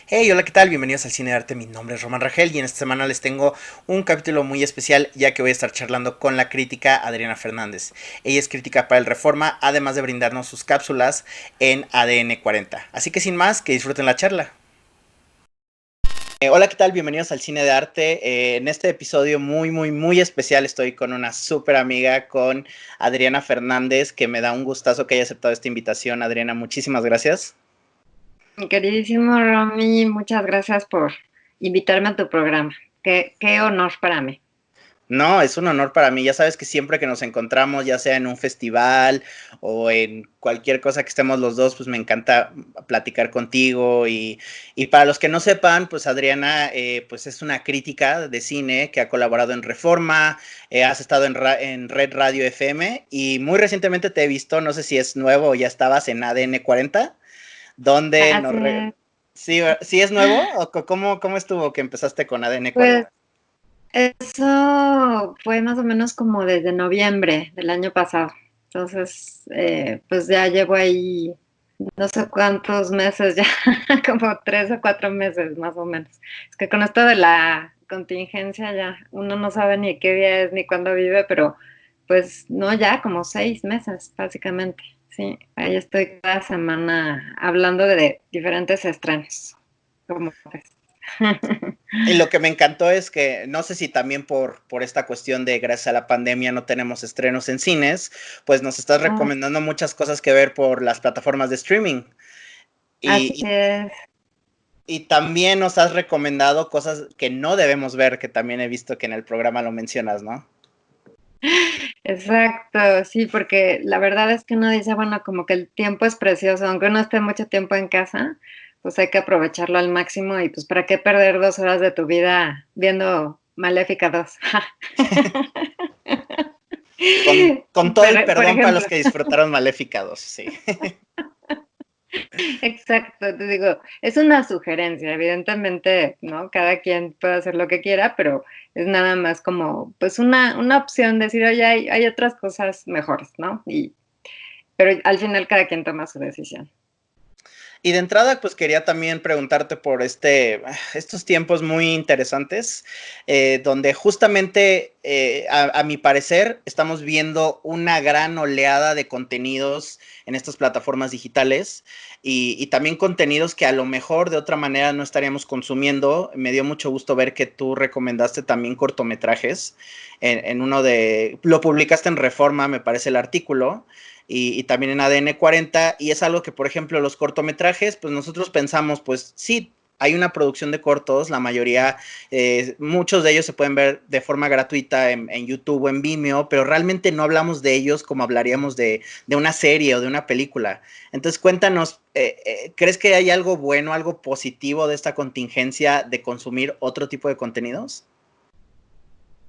Hey, hola, ¿qué tal? Bienvenidos al Cine de Arte. Mi nombre es Román Rangel y en esta semana les tengo un capítulo muy especial ya que voy a estar charlando con la crítica Adriana Fernández. Ella es crítica para el Reforma, además de brindarnos sus cápsulas en ADN 40. Así que sin más, que disfruten la charla. Hola, ¿qué tal? Bienvenidos al Cine de Arte. En este episodio muy especial estoy con una súper amiga, con Adriana Fernández, que me da un gustazo que haya aceptado esta invitación. Adriana, muchísimas gracias. Mi queridísimo Romy, muchas gracias por invitarme a tu programa. Qué honor para mí. No, es un honor para mí. Ya sabes que siempre que nos encontramos, ya sea en un festival o en cualquier cosa que estemos los dos, pues me encanta platicar contigo. Y para los que no sepan, pues Adriana pues es una crítica de cine que ha colaborado en Reforma, has estado en Red Radio FM y muy recientemente te he visto, no sé si es nuevo o ya estabas en ADN 40, donde Así es. ¿Sí, sí es nuevo? ¿O cómo estuvo que empezaste con ADN Pues 40? eso fue más o menos como desde noviembre del año pasado. Entonces, pues ya llevo ahí no sé cuántos meses ya, como 3 o 4 meses más o menos. Es que con esto de la contingencia ya uno no sabe ni qué día es ni cuándo vive, pero pues no, ya como 6 meses básicamente. Sí, ahí estoy cada semana hablando de diferentes estrenos. Como ves. Y lo que me encantó es que, no sé si también por esta cuestión de gracias a la pandemia no tenemos estrenos en cines, pues nos estás Ah, recomendando muchas cosas que ver por las plataformas de streaming. así Y, es. y también nos has recomendado cosas que no debemos ver, que también he visto que en el programa lo mencionas, ¿no? Exacto, sí, porque la verdad es que uno dice, bueno, como que el tiempo es precioso, aunque uno esté mucho tiempo en casa, pues hay que aprovecharlo al máximo y pues para qué perder 2 horas de tu vida viendo Maléfica 2. Con todo el Por perdón para los ejemplo. que disfrutaron Maléfica 2, sí. Exacto, te digo, es una sugerencia, evidentemente, ¿no? Cada quien puede hacer lo que quiera, pero es nada más como, pues una opción, decir, oye, hay otras cosas mejores, ¿no? Pero al final cada quien toma su decisión. Y de entrada, pues quería también preguntarte por estos tiempos muy interesantes, donde justamente, a mi parecer, estamos viendo una gran oleada de contenidos en estas plataformas digitales y también contenidos que a lo mejor de otra manera no estaríamos consumiendo. Me dio mucho gusto ver que tú recomendaste también cortometrajes en uno de, lo publicaste en Reforma, me parece el artículo, y también en ADN 40, y es algo que, por ejemplo, los cortometrajes, pues nosotros pensamos, pues sí, hay una producción de cortos, la mayoría, muchos de ellos se pueden ver de forma gratuita en YouTube o en Vimeo, pero realmente no hablamos de ellos como hablaríamos de una serie o de una película. Entonces cuéntanos, ¿crees que hay algo bueno, algo positivo de esta contingencia de consumir otro tipo de contenidos?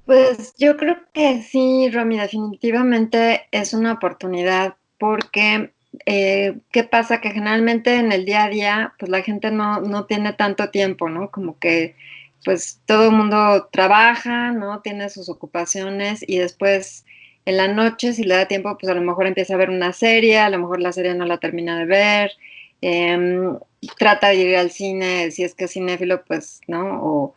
Pues yo creo que sí, Romy, definitivamente es una oportunidad porque, ¿qué pasa? Que generalmente en el día a día, pues la gente no tiene tanto tiempo, ¿no? Como que, pues todo el mundo trabaja, ¿no? Tiene sus ocupaciones y después en la noche, si le da tiempo, pues a lo mejor empieza a ver una serie, a lo mejor la serie no la termina de ver, em, trata de ir al cine, si es que es cinéfilo, pues, ¿no? O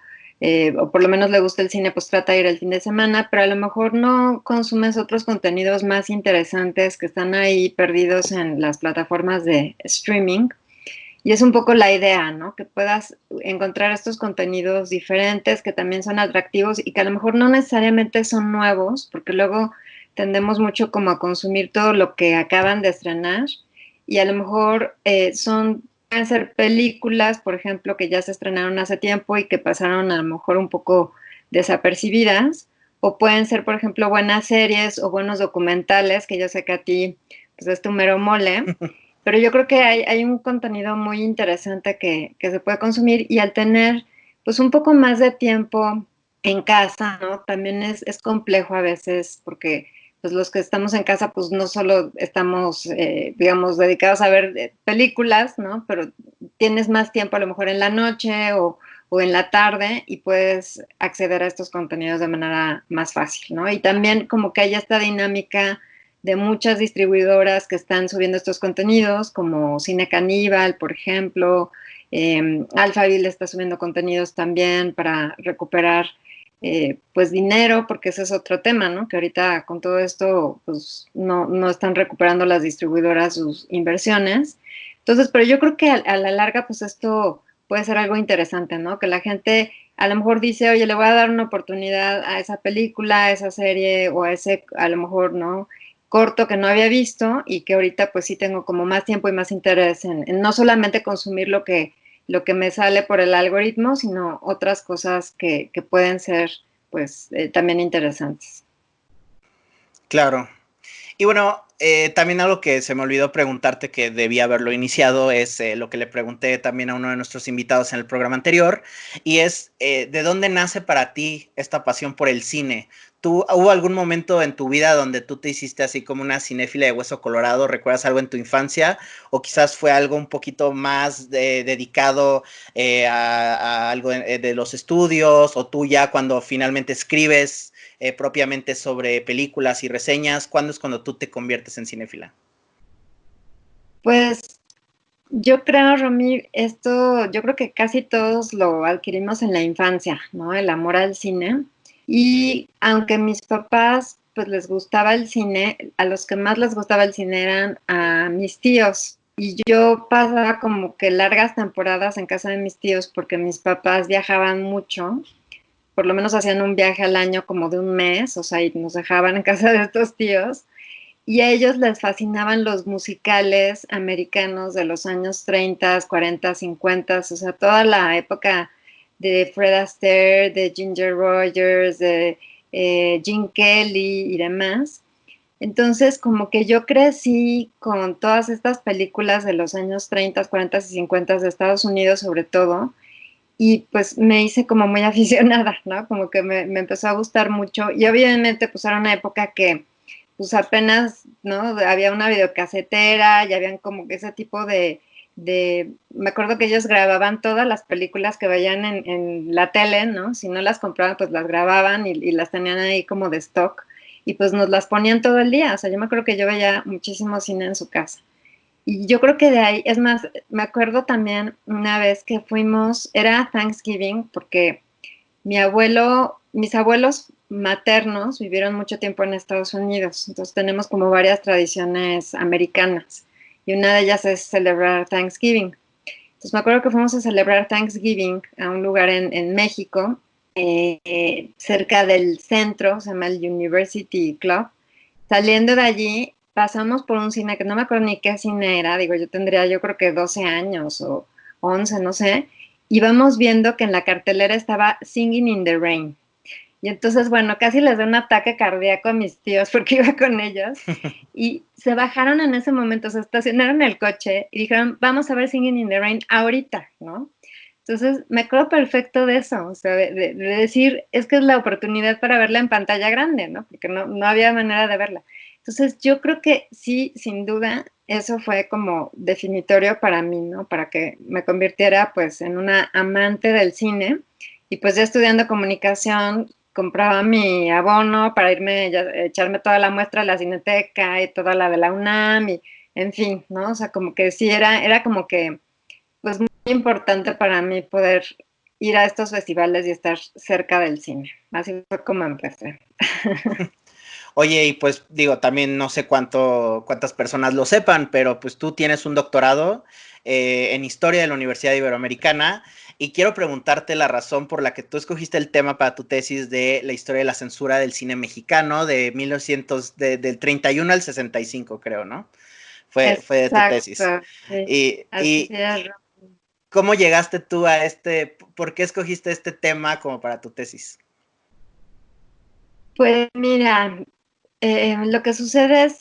por lo menos le gusta el cine, pues trata de ir el fin de semana, pero a lo mejor no consumes otros contenidos más interesantes que están ahí perdidos en las plataformas de streaming. Y es un poco la idea, ¿no? Que puedas encontrar estos contenidos diferentes que también son atractivos y que a lo mejor no necesariamente son nuevos, porque luego tendemos mucho como a consumir todo lo que acaban de estrenar y a lo mejor pueden ser películas, por ejemplo, que ya se estrenaron hace tiempo y que pasaron a lo mejor un poco desapercibidas, o pueden ser, por ejemplo, buenas series o buenos documentales, que yo sé que a ti pues es tu mero mole, pero yo creo que hay un contenido muy interesante que se puede consumir y al tener pues un poco más de tiempo en casa, ¿no? También es complejo a veces porque pues los que estamos en casa pues no solo estamos, digamos, dedicados a ver películas, ¿no? Pero tienes más tiempo a lo mejor en la noche o en la tarde y puedes acceder a estos contenidos de manera más fácil, ¿no? Y también como que hay esta dinámica de muchas distribuidoras que están subiendo estos contenidos, como Cine Caníbal, por ejemplo, Alphaville está subiendo contenidos también para recuperar pues dinero, porque ese es otro tema, ¿no? Que ahorita con todo esto pues no están recuperando las distribuidoras sus inversiones. Entonces, pero yo creo que a la larga pues esto puede ser algo interesante, ¿no? Que la gente a lo mejor dice, oye, le voy a dar una oportunidad a esa película, a esa serie o a ese, a lo mejor, ¿no? Corto que no había visto y que ahorita pues sí tengo como más tiempo y más interés en no solamente consumir lo que me sale por el algoritmo, sino otras cosas que pueden ser pues también interesantes. Claro. Y bueno, también algo que se me olvidó preguntarte que debía haberlo iniciado es lo que le pregunté también a uno de nuestros invitados en el programa anterior, y es ¿de dónde nace para ti esta pasión por el cine? ¿Tú, hubo algún momento en tu vida donde tú te hiciste así como una cinéfila de hueso colorado? ¿Recuerdas algo en tu infancia? ¿O quizás fue algo un poquito más dedicado a algo de los estudios? ¿O tú ya cuando finalmente escribes propiamente sobre películas y reseñas? ¿Cuándo es cuando tú te conviertes en cinéfila? Pues yo creo, Romy, esto, yo creo que casi todos lo adquirimos en la infancia, ¿no? El amor al cine. Y aunque mis papás, pues les gustaba el cine, a los que más les gustaba el cine eran a mis tíos. Y yo pasaba como que largas temporadas en casa de mis tíos porque mis papás viajaban mucho, por lo menos hacían un viaje al año como de un mes, o sea, y nos dejaban en casa de estos tíos. Y a ellos les fascinaban los musicales americanos de los años 30, 40, 50, o sea, toda la época de Fred Astaire, de Ginger Rogers, de Gene Kelly y demás. Entonces, como que yo crecí con todas estas películas de los años 30, 40 y 50 de Estados Unidos sobre todo, y pues me hice como muy aficionada, ¿no? Como que me empezó a gustar mucho y obviamente pues era una época que pues apenas, ¿no? Había una videocasetera y habían como que ese tipo me acuerdo que ellos grababan todas las películas que veían en la tele, ¿no? Si no las compraban, pues las grababan y las tenían ahí como de stock y pues nos las ponían todo el día. O sea, yo me acuerdo que yo veía muchísimo cine en su casa. Y yo creo que de ahí, es más, me acuerdo también una vez que fuimos, era Thanksgiving, porque mis abuelos maternos vivieron mucho tiempo en Estados Unidos, entonces tenemos como varias tradiciones americanas y una de ellas es celebrar Thanksgiving. Entonces me acuerdo que fuimos a celebrar Thanksgiving a un lugar en México, cerca del centro, se llama el University Club. Saliendo de allí, pasamos por un cine que no me acuerdo ni qué cine era, digo, yo tendría yo creo que 12 años o 11, no sé, y vamos viendo que en la cartelera estaba Singing in the Rain. Y entonces, bueno, casi les da un ataque cardíaco a mis tíos porque iba con ellos. Y se bajaron en ese momento, se estacionaron el coche y dijeron, vamos a ver Singing in the Rain ahorita, ¿no? Entonces, me acuerdo perfecto de eso, o sea, de decir, es que es la oportunidad para verla en pantalla grande, ¿no? Porque no había manera de verla. Entonces, yo creo que sí, sin duda, eso fue como definitorio para mí, ¿no? Para que me convirtiera, pues, en una amante del cine. Y pues ya estudiando comunicación, compraba mi abono para irme, echarme toda la muestra de la Cineteca y toda la de la UNAM y, en fin, ¿no? O sea, como que sí, era como que, pues, muy importante para mí poder ir a estos festivales y estar cerca del cine. Así fue como empecé. Oye, y pues digo, también no sé cuántas personas lo sepan, pero pues tú tienes un doctorado en historia de la Universidad Iberoamericana y quiero preguntarte la razón por la que tú escogiste el tema para tu tesis de la historia de la censura del cine mexicano de 1900, del 31 al 65, creo, ¿no? Fue de tu tesis. Exacto, sí, Y, así y es. ¿cómo llegaste tú a por qué escogiste este tema como para tu tesis? Pues mira, lo que sucede es,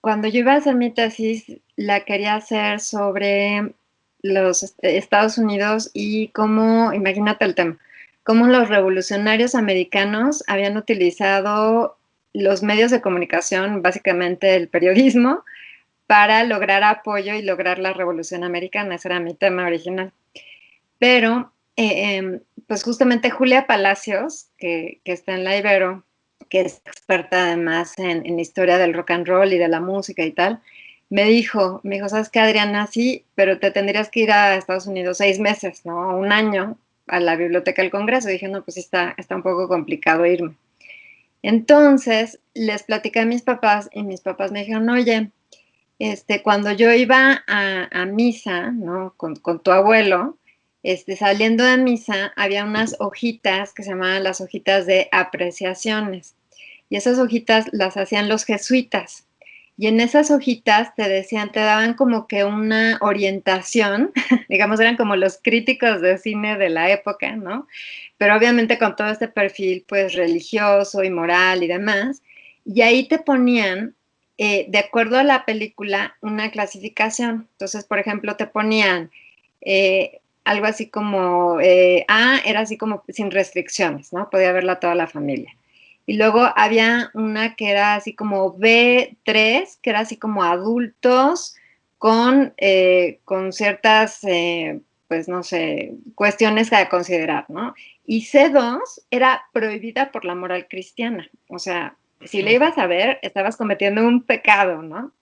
cuando yo iba a hacer mi tesis, la quería hacer sobre los Estados Unidos y cómo, imagínate el tema, cómo los revolucionarios americanos habían utilizado los medios de comunicación, básicamente el periodismo, para lograr apoyo y lograr la revolución americana. Ese era mi tema original. Pero, pues justamente Julia Palacios, que está en la Ibero, que es experta además en historia del rock and roll y de la música y tal, me dijo, ¿sabes qué, Adriana? Sí, pero te tendrías que ir a Estados Unidos 6 meses, ¿no? Un año a la Biblioteca del Congreso. Y dije, no, pues sí está un poco complicado irme. Entonces, les platicé a mis papás y mis papás me dijeron, oye, cuando yo iba a misa, ¿no? Con tu abuelo, saliendo de misa, había unas hojitas que se llamaban las hojitas de apreciaciones. Y esas hojitas las hacían los jesuitas. Y en esas hojitas te decían, te daban como que una orientación, digamos, eran como los críticos de cine de la época, ¿no? Pero obviamente con todo este perfil, pues, religioso y moral y demás. Y ahí te ponían, de acuerdo a la película, una clasificación. Entonces, por ejemplo, te ponían algo así como, A era así como sin restricciones, ¿no? Podía verla toda la familia. Y luego había una que era así como B3, que era así como adultos con ciertas, pues no sé, cuestiones a considerar, ¿no? Y C2 era prohibida por la moral cristiana. O sea, si le ibas a ver, estabas cometiendo un pecado, ¿no?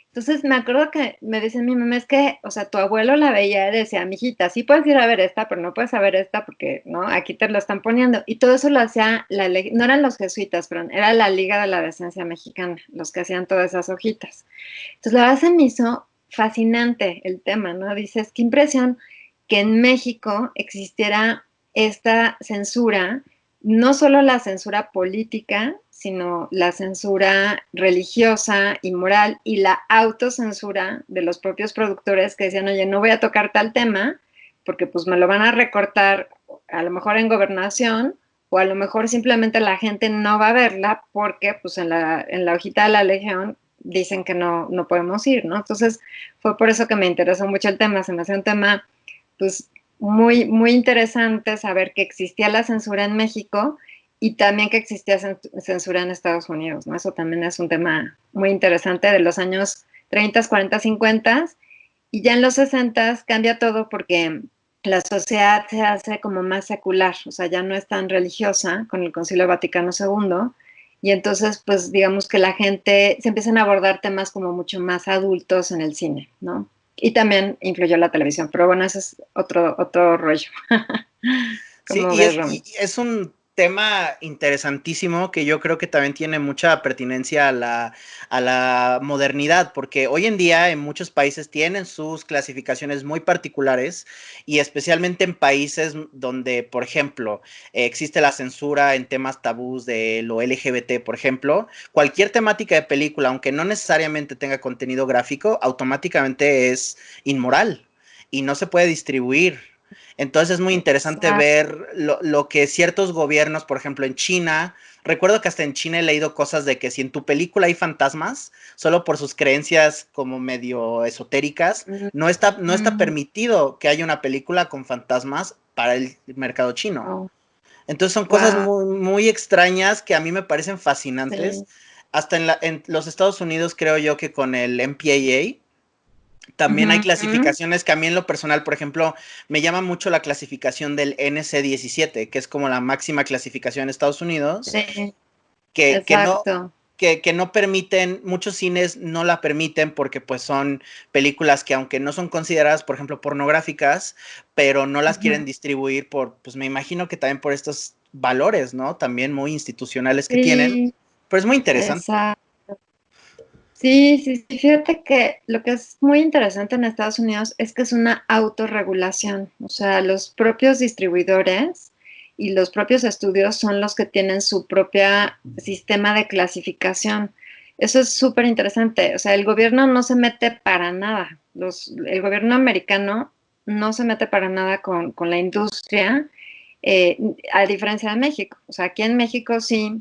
Entonces me acuerdo que me dice mi mamá, es que, o sea, tu abuelo la veía y decía, mijita, sí puedes ir a ver esta, pero no puedes ver esta porque, ¿no? Aquí te lo están poniendo. Y todo eso lo hacía, no eran los jesuitas, pero era la Liga de la Decencia Mexicana, los que hacían todas esas hojitas. Entonces la verdad se me hizo fascinante el tema, ¿no? Dices, qué impresión que en México existiera esta censura, no solo la censura política, sino la censura religiosa y moral y la autocensura de los propios productores que decían, oye, no voy a tocar tal tema porque pues me lo van a recortar a lo mejor en gobernación o a lo mejor simplemente la gente no va a verla porque pues en la hojita de la Legión dicen que no podemos ir, ¿no? Entonces fue por eso que me interesó mucho el tema, se me hace un tema pues muy, muy interesante saber que existía la censura en México y también que existía censura en Estados Unidos, ¿no? Eso también es un tema muy interesante de los años 30, 40, 50 y ya en los 60 cambia todo porque la sociedad se hace como más secular, o sea, ya no es tan religiosa con el Concilio Vaticano II y entonces pues digamos que la gente se empiezan a abordar temas como mucho más adultos en el cine, ¿no? Y también influyó la televisión, pero bueno, ese es otro rollo. Sí, ¿Cómo y ves, es, Romy? y es un tema interesantísimo que yo creo que también tiene mucha pertinencia a la modernidad, porque hoy en día en muchos países tienen sus clasificaciones muy particulares y especialmente en países donde, por ejemplo, existe la censura en temas tabús de lo LGBT, por ejemplo, cualquier temática de película, aunque no necesariamente tenga contenido gráfico, automáticamente es inmoral y no se puede distribuir. Entonces es muy interesante Exacto. ver lo que ciertos gobiernos, por ejemplo en China, recuerdo que hasta en China he leído cosas de que si en tu película hay fantasmas, solo por sus creencias como medio esotéricas, no está Mm, permitido que haya una película con fantasmas para el mercado chino. oh, Entonces son cosas wow, muy, muy extrañas que a mí me parecen fascinantes. sí. Hasta en los Estados Unidos creo yo que con el MPAA, también hay Ujú, clasificaciones que a mí en lo personal, por ejemplo, me llama mucho la clasificación del NC-17, que es como la máxima clasificación en Estados Unidos, sí, que no, exacto. que no permiten, muchos cines no la permiten porque pues son películas que aunque no son consideradas, por ejemplo, pornográficas, pero no las quieren Ujú, distribuir por, pues me imagino que también por estos valores, ¿no? También muy institucionales que tienen, sí, pero es muy interesante. exacto. Sí, sí, sí, fíjate que lo que es muy interesante en Estados Unidos es que es una autorregulación, o sea, los propios distribuidores y los propios estudios son los que tienen su propia sistema de clasificación. Eso es súper interesante, o sea, el gobierno no se mete para nada, el gobierno americano no se mete para nada con la industria, eh, a diferencia de México, o sea, aquí en México sí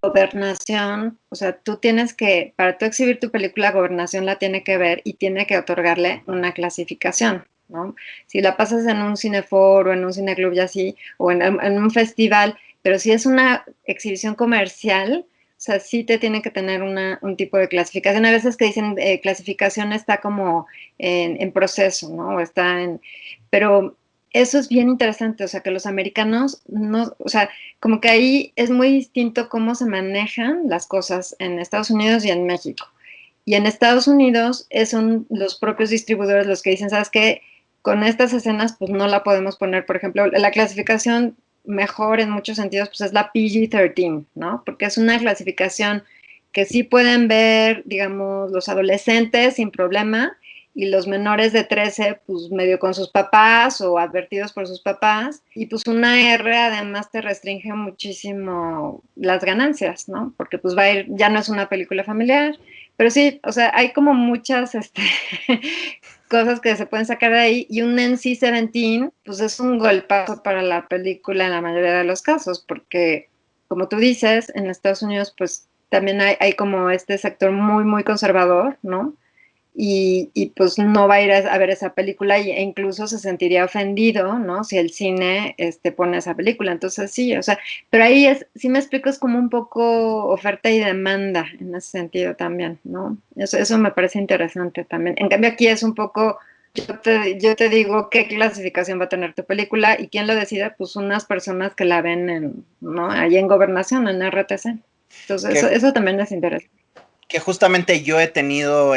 Gobernación, o sea, tú tienes que, para tú exhibir tu película, Gobernación la tiene que ver y tiene que otorgarle una clasificación, ¿no? Si la pasas en un cineforo, en un cineclub y así, o en un festival, pero si es una exhibición comercial, o sea, sí te tiene que tener un tipo de clasificación. A veces que dicen clasificación está como en proceso, ¿no? O está en, pero eso es bien interesante, o sea, que los americanos no, o sea, como que ahí es muy distinto cómo se manejan las cosas en Estados Unidos y en México. Y en Estados Unidos son los propios distribuidores los que dicen, ¿sabes qué? Con estas escenas pues no la podemos poner, por ejemplo, la clasificación mejor en muchos sentidos pues es la PG-13, ¿no? Porque es una clasificación que sí pueden ver, digamos, los adolescentes sin problema y los menores de 13 pues medio con sus papás o advertidos por sus papás. Y pues una R además te restringe muchísimo las ganancias, ¿no? Porque pues va a ir, ya no es una película familiar, pero sí, o sea, hay como muchas cosas que se pueden sacar de ahí, y un NC-17 pues es un golpazo para la película en la mayoría de los casos, porque como tú dices, en Estados Unidos pues también hay como este sector muy, muy conservador, ¿no? Pues no va a ir a ver esa película e incluso se sentiría ofendido, ¿no? Si el cine pone esa película. Entonces sí, o sea, pero ahí sí me explico, es como un poco oferta y demanda en ese sentido también, ¿no? Eso me parece interesante también. En cambio aquí es un poco, yo te digo qué clasificación va a tener tu película y quién lo decide, pues unas personas que la ven ¿no? Ahí en Gobernación, en RTC. Entonces eso también es interesante. Que justamente yo he tenido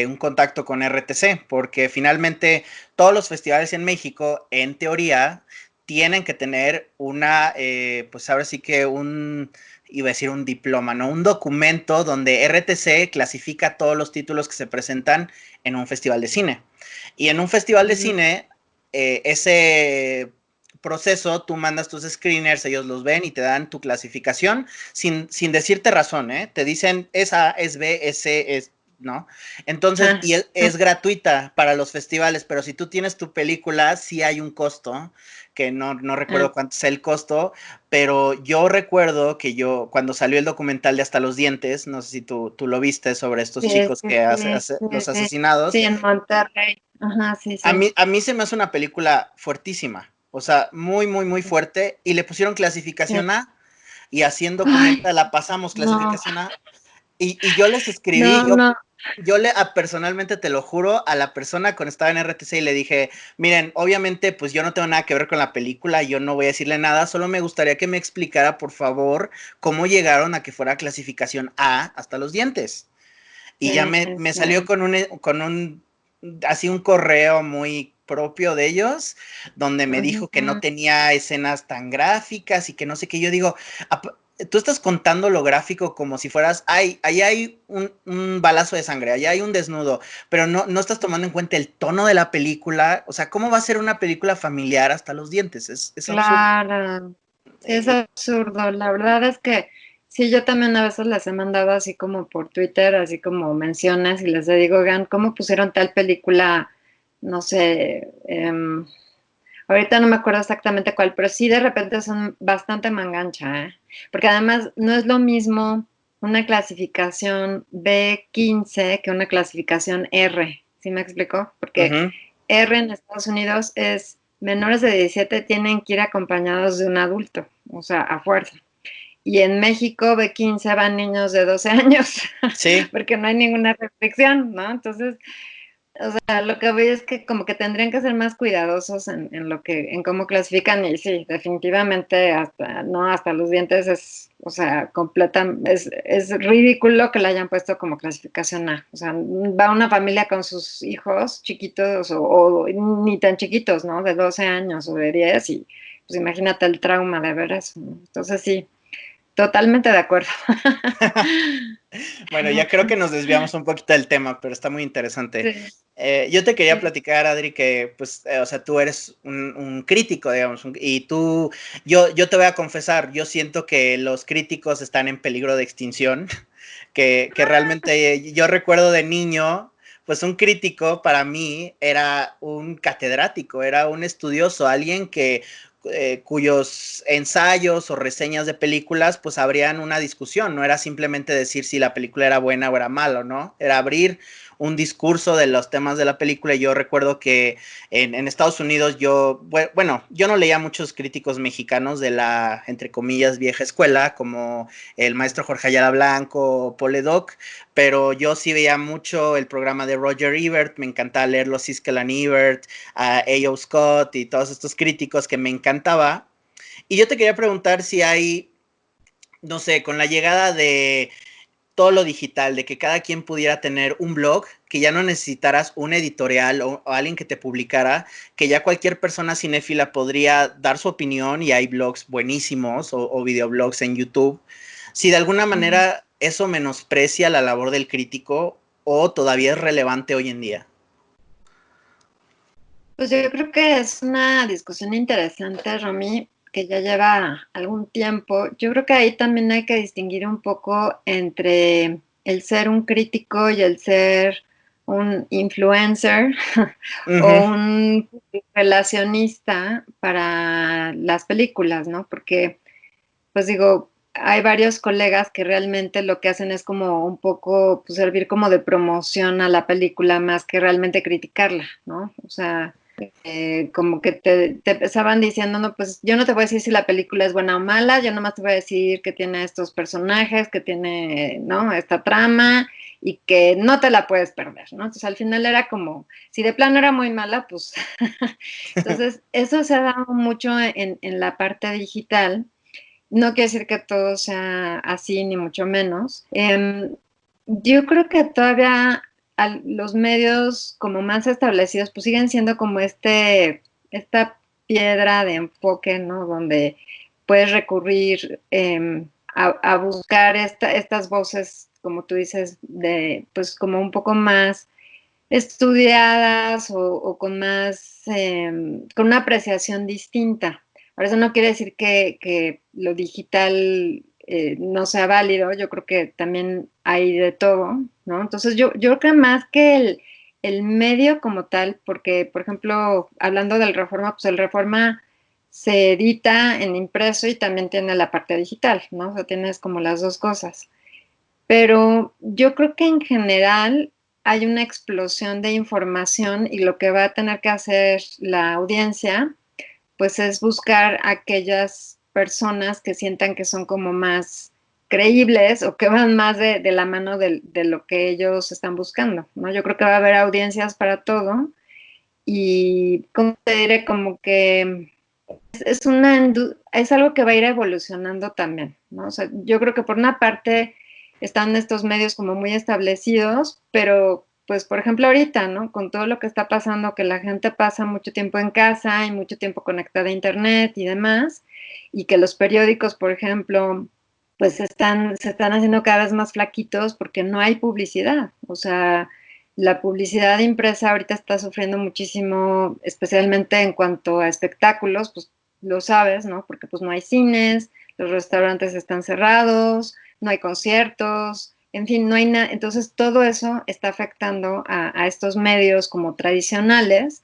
un contacto con RTC, porque finalmente todos los festivales en México, en teoría, tienen que tener pues ahora sí que iba a decir un diploma, ¿no? Un documento donde RTC clasifica todos los títulos que se presentan en un festival de cine. Y en un festival de cine, ese proceso, tú mandas tus screeners, ellos los ven y te dan tu clasificación sin decirte razón, ¿eh? Te dicen es A, es B, es C, ¿no? Entonces, y es gratuita para los festivales, pero si tú tienes tu película, sí hay un costo, que no recuerdo cuánto es el costo, pero yo recuerdo que cuando salió el documental de Hasta los Dientes, no sé si tú lo viste, sobre estos chicos que los asesinados. Sí, en Monterrey. Ajá, sí, sí. A mí se me hace una película fuertísima, o sea, muy, muy, muy fuerte, y le pusieron clasificación A, y así en Ay, Documenta la pasamos, no, clasificación A, y yo les escribí, no, no. yo personalmente te lo juro, a la persona cuando estaba en RTC y le dije, miren, obviamente pues yo no tengo nada que ver con la película, yo no voy a decirle nada, solo me gustaría que me explicara por favor cómo llegaron a que fuera clasificación A hasta los dientes. Y ya Sí, me sí. salió así un correo muy propio de ellos, donde me dijo que no Ujú. tenía escenas tan gráficas y que no sé qué. Yo digo, tú estás contando lo gráfico como si fueras, ahí hay un balazo de sangre, allá hay un desnudo, pero no estás tomando en cuenta el tono de la película. O sea, ¿cómo va a ser una película familiar hasta los dientes? Es absurdo. Claro, sí, es absurdo. La verdad es que sí, yo también a veces les he mandado así como por Twitter, así como menciones, y les digo, oigan, ¿cómo pusieron tal película? No sé, ahorita no me acuerdo exactamente cuál, pero sí de repente son bastante mangancha, ¿eh? Porque además no es lo mismo una clasificación B15 que una clasificación R, ¿sí me explico? Porque Ujú. R en Estados Unidos es menores de 17 tienen que ir acompañados de un adulto, o sea, a fuerza. Y en México B15 van niños de 12 años, Sí. porque no hay ninguna restricción, ¿no? Entonces, o sea, lo que veo es que como que tendrían que ser más cuidadosos en cómo clasifican, y sí, definitivamente hasta los dientes o sea, es ridículo que la hayan puesto como clasificación A. O sea, va una familia con sus hijos chiquitos o ni tan chiquitos, ¿no? De 12 años o de 10, y pues imagínate el trauma de ver eso, ¿no? Entonces sí, totalmente de acuerdo. Bueno, ya creo que nos desviamos un poquito del tema, pero está muy interesante. Sí, Yo te quería sí. platicar, Adri, que pues, o sea, tú eres un crítico, digamos, y yo te voy a confesar, yo siento que los críticos están en peligro de extinción, que realmente yo recuerdo de niño, pues un crítico para mí era un catedrático, era un estudioso, alguien cuyos ensayos o reseñas de películas pues abrían una discusión, no era simplemente decir si la película era buena o era mala, ¿no? Era abrir un discurso de los temas de la película. Y yo recuerdo que en Estados Unidos bueno, yo no leía muchos críticos mexicanos de la, entre comillas, vieja escuela, como el maestro Jorge Ayala Blanco, Paul Leduc, pero yo sí veía mucho el programa de Roger Ebert, me encantaba leer los Siskel and Ebert, a A.O. Scott y todos estos críticos que me encantaba. Y yo te quería preguntar si hay, no sé, con la llegada de todo lo digital, de que cada quien pudiera tener un blog, que ya no necesitaras un editorial o alguien que te publicara, que ya cualquier persona cinéfila podría dar su opinión y hay blogs buenísimos o videoblogs en YouTube. Si de alguna manera eso menosprecia la labor del crítico o todavía es relevante hoy en día. Pues yo creo que es una discusión interesante, Romy, que ya lleva algún tiempo. Yo creo que ahí también hay que distinguir un poco entre el ser un crítico y el ser un influencer o un relacionista para las películas, ¿no? Porque, pues digo, hay varios colegas que realmente lo que hacen es como un poco pues, servir como de promoción a la película más que realmente criticarla, ¿no? O sea, como que te estaban diciendo, no, pues yo no te voy a decir si la película es buena o mala, yo nomás te voy a decir que tiene estos personajes, que tiene, ¿no? Esta trama y que no te la puedes perder, ¿no? Entonces al final era como, si de plano era muy mala, pues entonces eso se ha dado mucho en la parte digital. No quiere decir que todo sea así, ni mucho menos. Yo creo que todavía los medios como más establecidos pues siguen siendo como esta piedra de enfoque, ¿no? Donde puedes recurrir a buscar estas voces, como tú dices, de pues como un poco más estudiadas o con más, con una apreciación distinta. Ahora, eso no quiere decir que lo digital no sea válido, yo creo que también hay de todo, ¿no? Entonces yo creo que más que el medio como tal, porque, por ejemplo, hablando del Reforma, pues el Reforma se edita en impreso y también tiene la parte digital, ¿no? O sea, tienes como las dos cosas. Pero yo creo que en general hay una explosión de información y lo que va a tener que hacer la audiencia, pues es buscar aquellas personas que sientan que son como más creíbles o que van más de la mano de lo que ellos están buscando, ¿no? Yo creo que va a haber audiencias para todo y como te diré, como que es algo que va a ir evolucionando también, ¿no? O sea, yo creo que por una parte están estos medios como muy establecidos, pero pues por ejemplo ahorita, ¿no? Con todo lo que está pasando, que la gente pasa mucho tiempo en casa y mucho tiempo conectada a internet y demás, y que los periódicos, por ejemplo, pues se están haciendo cada vez más flaquitos porque no hay publicidad, o sea, la publicidad impresa ahorita está sufriendo muchísimo, especialmente en cuanto a espectáculos, pues lo sabes, ¿no? Porque pues no hay cines, los restaurantes están cerrados, no hay conciertos, en fin, no hay nada. Entonces todo eso está afectando a estos medios como tradicionales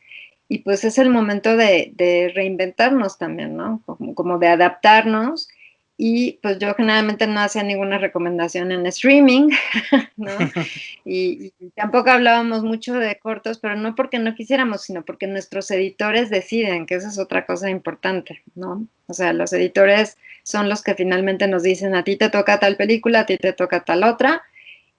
y pues es el momento de reinventarnos también, ¿no? Como de adaptarnos y pues yo generalmente no hacía ninguna recomendación en streaming, ¿no? Y tampoco hablábamos mucho de cortos, pero no porque no quisiéramos, sino porque nuestros editores deciden, que esa es otra cosa importante, ¿no? O sea, los editores son los que finalmente nos dicen, a ti te toca tal película, a ti te toca tal otra,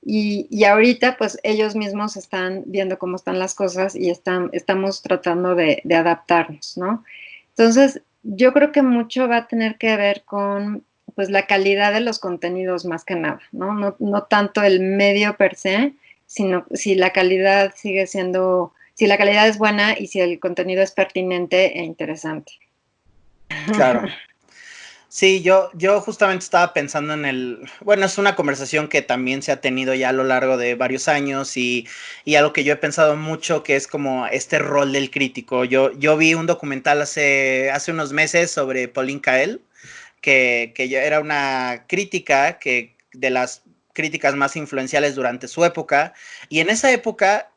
y ahorita pues ellos mismos están viendo cómo están las cosas y estamos tratando de adaptarnos, ¿no? Entonces, yo creo que mucho va a tener que ver con pues la calidad de los contenidos más que nada, ¿no? No tanto el medio per se, sino si la calidad sigue siendo, si la calidad es buena y si el contenido es pertinente e interesante. Claro. Sí, yo justamente estaba pensando bueno, es una conversación que también se ha tenido ya a lo largo de varios años y algo que yo he pensado mucho que es como este rol del crítico. Yo vi un documental hace unos meses sobre Pauline Kael, que ya era una crítica de las críticas más influenciales durante su época y en esa época,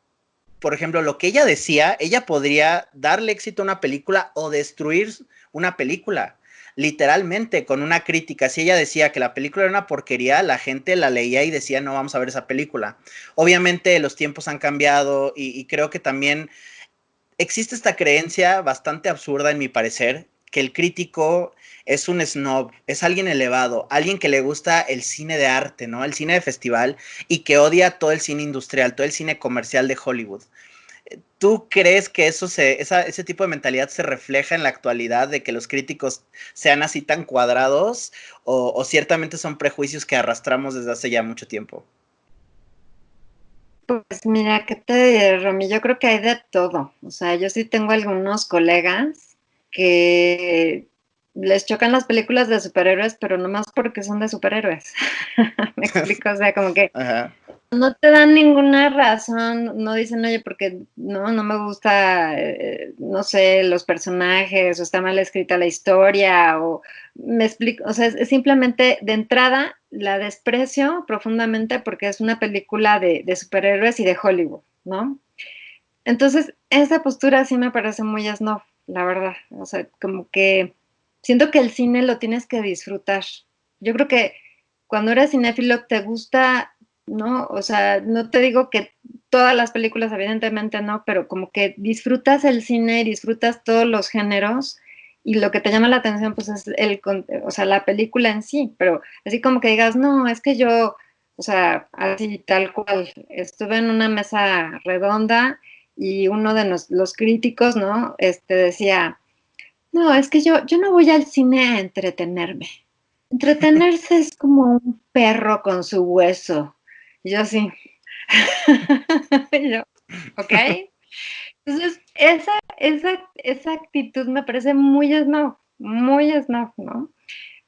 por ejemplo, lo que ella decía, ella podría darle éxito a una película o destruir una película literalmente con una crítica. Si ella decía que la película era una porquería, la gente la leía y decía no vamos a ver esa película. Obviamente los tiempos han cambiado y creo que también existe esta creencia bastante absurda en mi parecer, que el crítico es un snob, es alguien elevado, alguien que le gusta el cine de arte, ¿no? El cine de festival y que odia todo el cine industrial, todo el cine comercial de Hollywood. ¿tú crees que ese tipo de mentalidad se refleja en la actualidad, de que los críticos sean así tan cuadrados, o ciertamente son prejuicios que arrastramos desde hace ya mucho tiempo? Pues mira, ¿qué te diré, Romy? Yo creo que hay de todo. O sea, yo sí tengo algunos colegas que les chocan las películas de superhéroes, pero nomás porque son de superhéroes. Me explico, o sea, como que Ajá. no te dan ninguna razón, no dicen, oye, porque no me gusta, no sé, los personajes, o está mal escrita la historia, o me explico, o sea, es simplemente de entrada la desprecio profundamente porque es una película de superhéroes y de Hollywood, ¿no? Entonces, esa postura sí me parece muy snob, la verdad, o sea, como que siento que el cine lo tienes que disfrutar. Yo creo que cuando eres cinéfilo te gusta, ¿no? O sea, no te digo que todas las películas, evidentemente no, pero como que disfrutas el cine y disfrutas todos los géneros y lo que te llama la atención pues es o sea, la película en sí, pero así como que digas, no, es que yo, o sea, así tal cual, estuve en una mesa redonda y uno de los críticos, ¿no? Decía, no, es que yo no voy al cine a entretenerme. Entretenerse es como un perro con su hueso. Y yo así. Y yo, ok. Entonces, esa actitud me parece muy snob, ¿no?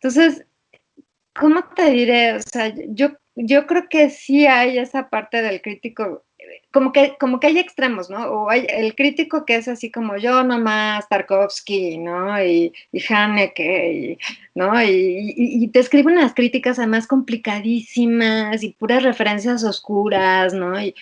Entonces, ¿cómo te diré? O sea, yo creo que sí hay esa parte del crítico, como que hay extremos, ¿no? O hay el crítico que es así como yo nomás, Tarkovsky, ¿no? Y Haneke, ¿no? Y te escribe unas críticas además complicadísimas y puras referencias oscuras, ¿no? Y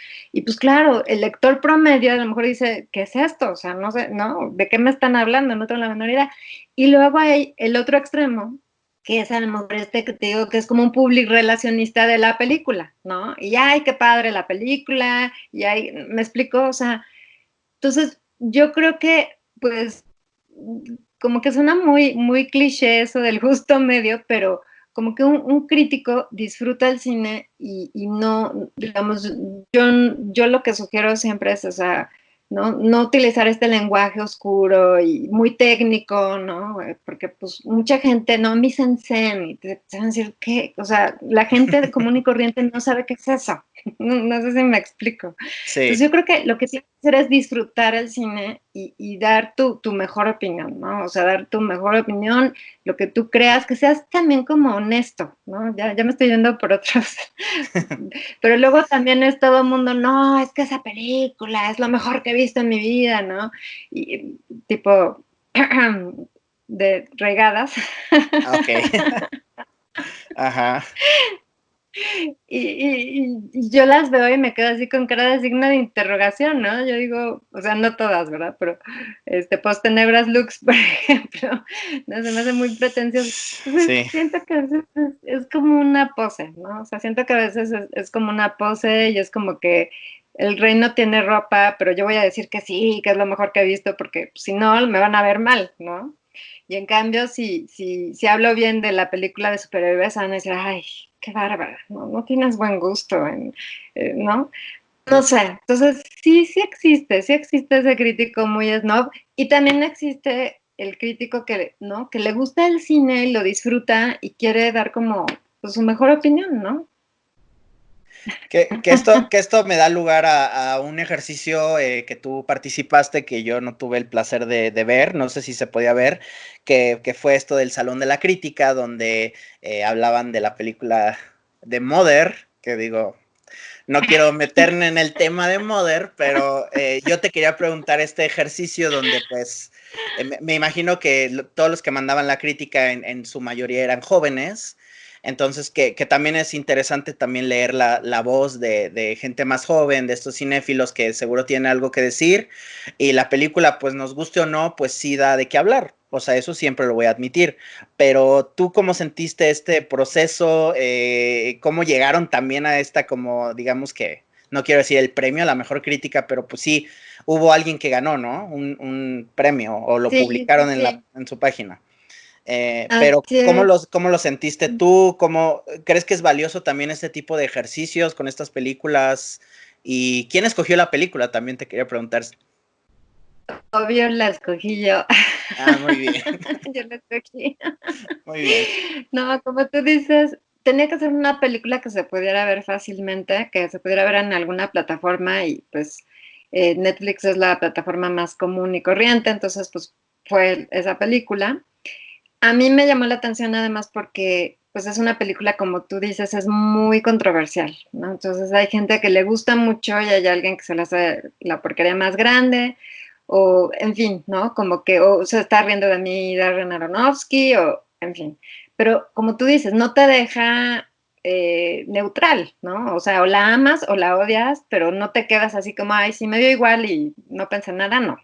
pues claro, el lector promedio a lo mejor dice, ¿qué es esto? O sea, no sé, ¿no? ¿De qué me están hablando? No tengo la menor idea. Y luego hay el otro extremo, que es a lo mejor que te digo que es como un public relacionista de la película, ¿no? Y ay, qué padre la película, y ay, me explico, o sea, entonces yo creo que, pues, como que suena muy cliché eso del justo medio, pero como que un crítico disfruta el cine y no, digamos, yo lo que sugiero siempre es, o sea, no utilizar este lenguaje oscuro y muy técnico, ¿no? Porque pues mucha gente, no, mi sensei, y te van a decir, ¿qué? O sea, la gente común y corriente no sabe qué es eso. No sé si me explico. Entonces Sí. yo creo que lo que tienes que hacer es disfrutar el cine y dar tu mejor opinión, ¿no? O sea, dar tu mejor opinión, lo que tú creas, que seas también como honesto, ¿no? Ya me estoy yendo por otros. Pero luego también es todo el mundo, no, es que esa película es lo mejor que he visto en mi vida, ¿no? Y tipo de regadas. Ok. Ajá. Y yo las veo y me quedo así con cara de signo de interrogación, ¿no? Yo digo, o sea, no todas, ¿verdad? Pero Post Tenebras Lux, por ejemplo, no se me hace muy pretencioso. Entonces, Sí. siento que a veces es como una pose, ¿no? O sea, siento que a veces es como una pose y es como que el rey no tiene ropa, pero yo voy a decir que sí, que es lo mejor que he visto, porque si no, me van a ver mal, ¿no? Y en cambio, si hablo bien de la película de superhéroes, van a decir, ay, qué bárbara, no tienes buen gusto, ¿no? No sé, entonces sí existe ese crítico muy snob y también existe el crítico que, ¿no? Que le gusta el cine y lo disfruta y quiere dar como pues, su mejor opinión, ¿no? Que esto me da lugar a un ejercicio que tú participaste, que yo no tuve el placer de ver, no sé si se podía ver, que fue esto del Salón de la Crítica, donde hablaban de la película de Mother, que digo, no quiero meterme en el tema de Mother, pero yo te quería preguntar este ejercicio donde pues me imagino que todos los que mandaban la crítica en su mayoría eran jóvenes, entonces que también es interesante también leer la voz de gente más joven, de estos cinéfilos que seguro tienen algo que decir, y la película pues nos guste o no, pues sí da de qué hablar, o sea, eso siempre lo voy a admitir. Pero tú, ¿cómo sentiste este proceso? ¿Cómo llegaron también a esta, como, digamos que, no quiero decir el premio a la mejor crítica, pero pues sí, hubo alguien que ganó, ¿no? Un premio, o lo Sí, sí, publicaron sí. en su página. Pero, Así ¿cómo es. cómo lo sentiste tú? ¿Cómo crees que es valioso también este tipo de ejercicios con estas películas? ¿Y quién escogió la película? También te quería preguntar. Obvio la escogí yo. Ah, muy bien. Yo la escogí. Muy bien. No, como tú dices, tenía que ser una película que se pudiera ver fácilmente, que se pudiera ver en alguna plataforma y pues Netflix es la plataforma más común y corriente, entonces pues fue esa película. A mí me llamó la atención además porque pues es una película, como tú dices, es muy controversial, ¿no? Entonces hay gente que le gusta mucho y hay alguien que se le hace la porquería más grande, o en fin, ¿no? Como que o se está riendo de mí Darren Aronofsky, o en fin. Pero como tú dices, no te deja neutral, ¿no? O sea, o la amas o la odias, pero no te quedas así como, ay, sí me dio igual y no pensé nada, no,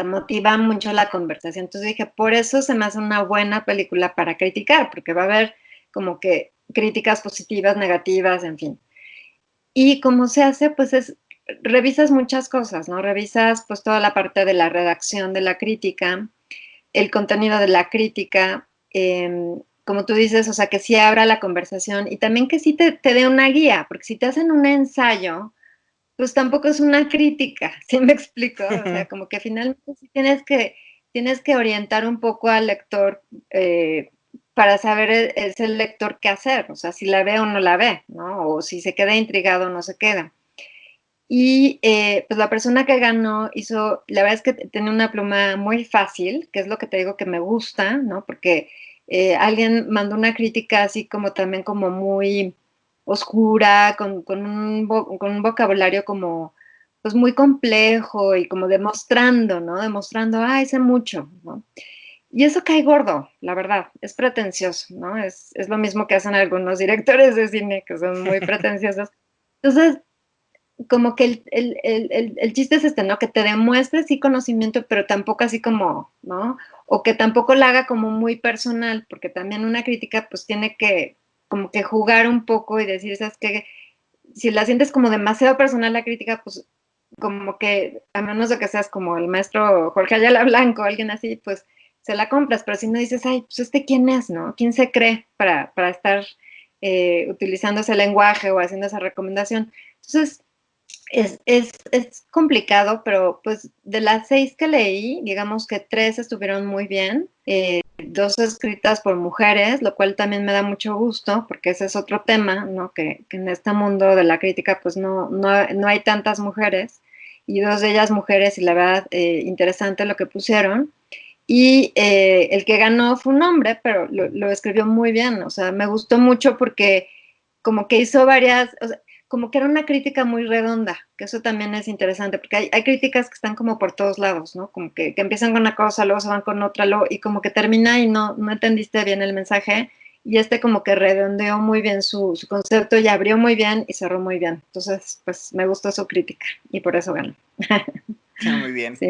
motiva mucho la conversación. Entonces dije, por eso se me hace una buena película para criticar, porque va a haber como que críticas positivas, negativas, en fin. Y como se hace, pues es, revisas muchas cosas, ¿no? Revisas pues toda la parte de la redacción de la crítica, el contenido de la crítica, como tú dices, o sea, que sí abra la conversación y también que sí te dé una guía, porque si te hacen un ensayo, pues tampoco es una crítica, ¿sí me explico? O sea, como que finalmente sí tienes que orientar un poco al lector para saber ese lector qué hacer, o sea, si la ve o no la ve, ¿no? O si se queda intrigado o no se queda. Y pues la persona que ganó hizo, la verdad es que tenía una pluma muy fácil, que es lo que te digo que me gusta, ¿no? Porque alguien mandó una crítica así como también como muy oscura, con un vocabulario como pues muy complejo y como demostrando, ¿no? Demostrando, ay, sé mucho, ¿no? Y eso cae gordo, la verdad, es pretencioso, ¿no? Es lo mismo que hacen algunos directores de cine que son muy pretenciosos. Entonces, como que el chiste es este, ¿no? Que te demuestre sí conocimiento, pero tampoco así como, ¿no? O que tampoco la haga como muy personal, porque también una crítica pues tiene que como que jugar un poco y decir, ¿sabes qué? Si la sientes como demasiado personal la crítica, pues como que, a menos de que seas como el maestro Jorge Ayala Blanco, alguien así, pues se la compras, pero si no dices, ay, pues quién es, ¿no? ¿Quién se cree para estar utilizando ese lenguaje o haciendo esa recomendación? Entonces, es complicado, pero pues de las 6 que leí, digamos que 3 estuvieron muy bien, 2 escritas por mujeres, lo cual también me da mucho gusto, porque ese es otro tema, ¿no? Que en este mundo de la crítica pues no hay tantas mujeres, y 2 de ellas mujeres, y la verdad, interesante lo que pusieron. Y el que ganó fue un hombre, pero lo escribió muy bien, o sea, me gustó mucho porque como que hizo varias, o sea, como que era una crítica muy redonda, que eso también es interesante, porque hay críticas que están como por todos lados, ¿no? Como que empiezan con una cosa, luego se van con otra, luego, y como que termina y no entendiste bien el mensaje, y este como que redondeó muy bien su concepto y abrió muy bien y cerró muy bien. Entonces, pues me gustó su crítica y por eso ganó. Muy bien. Sí.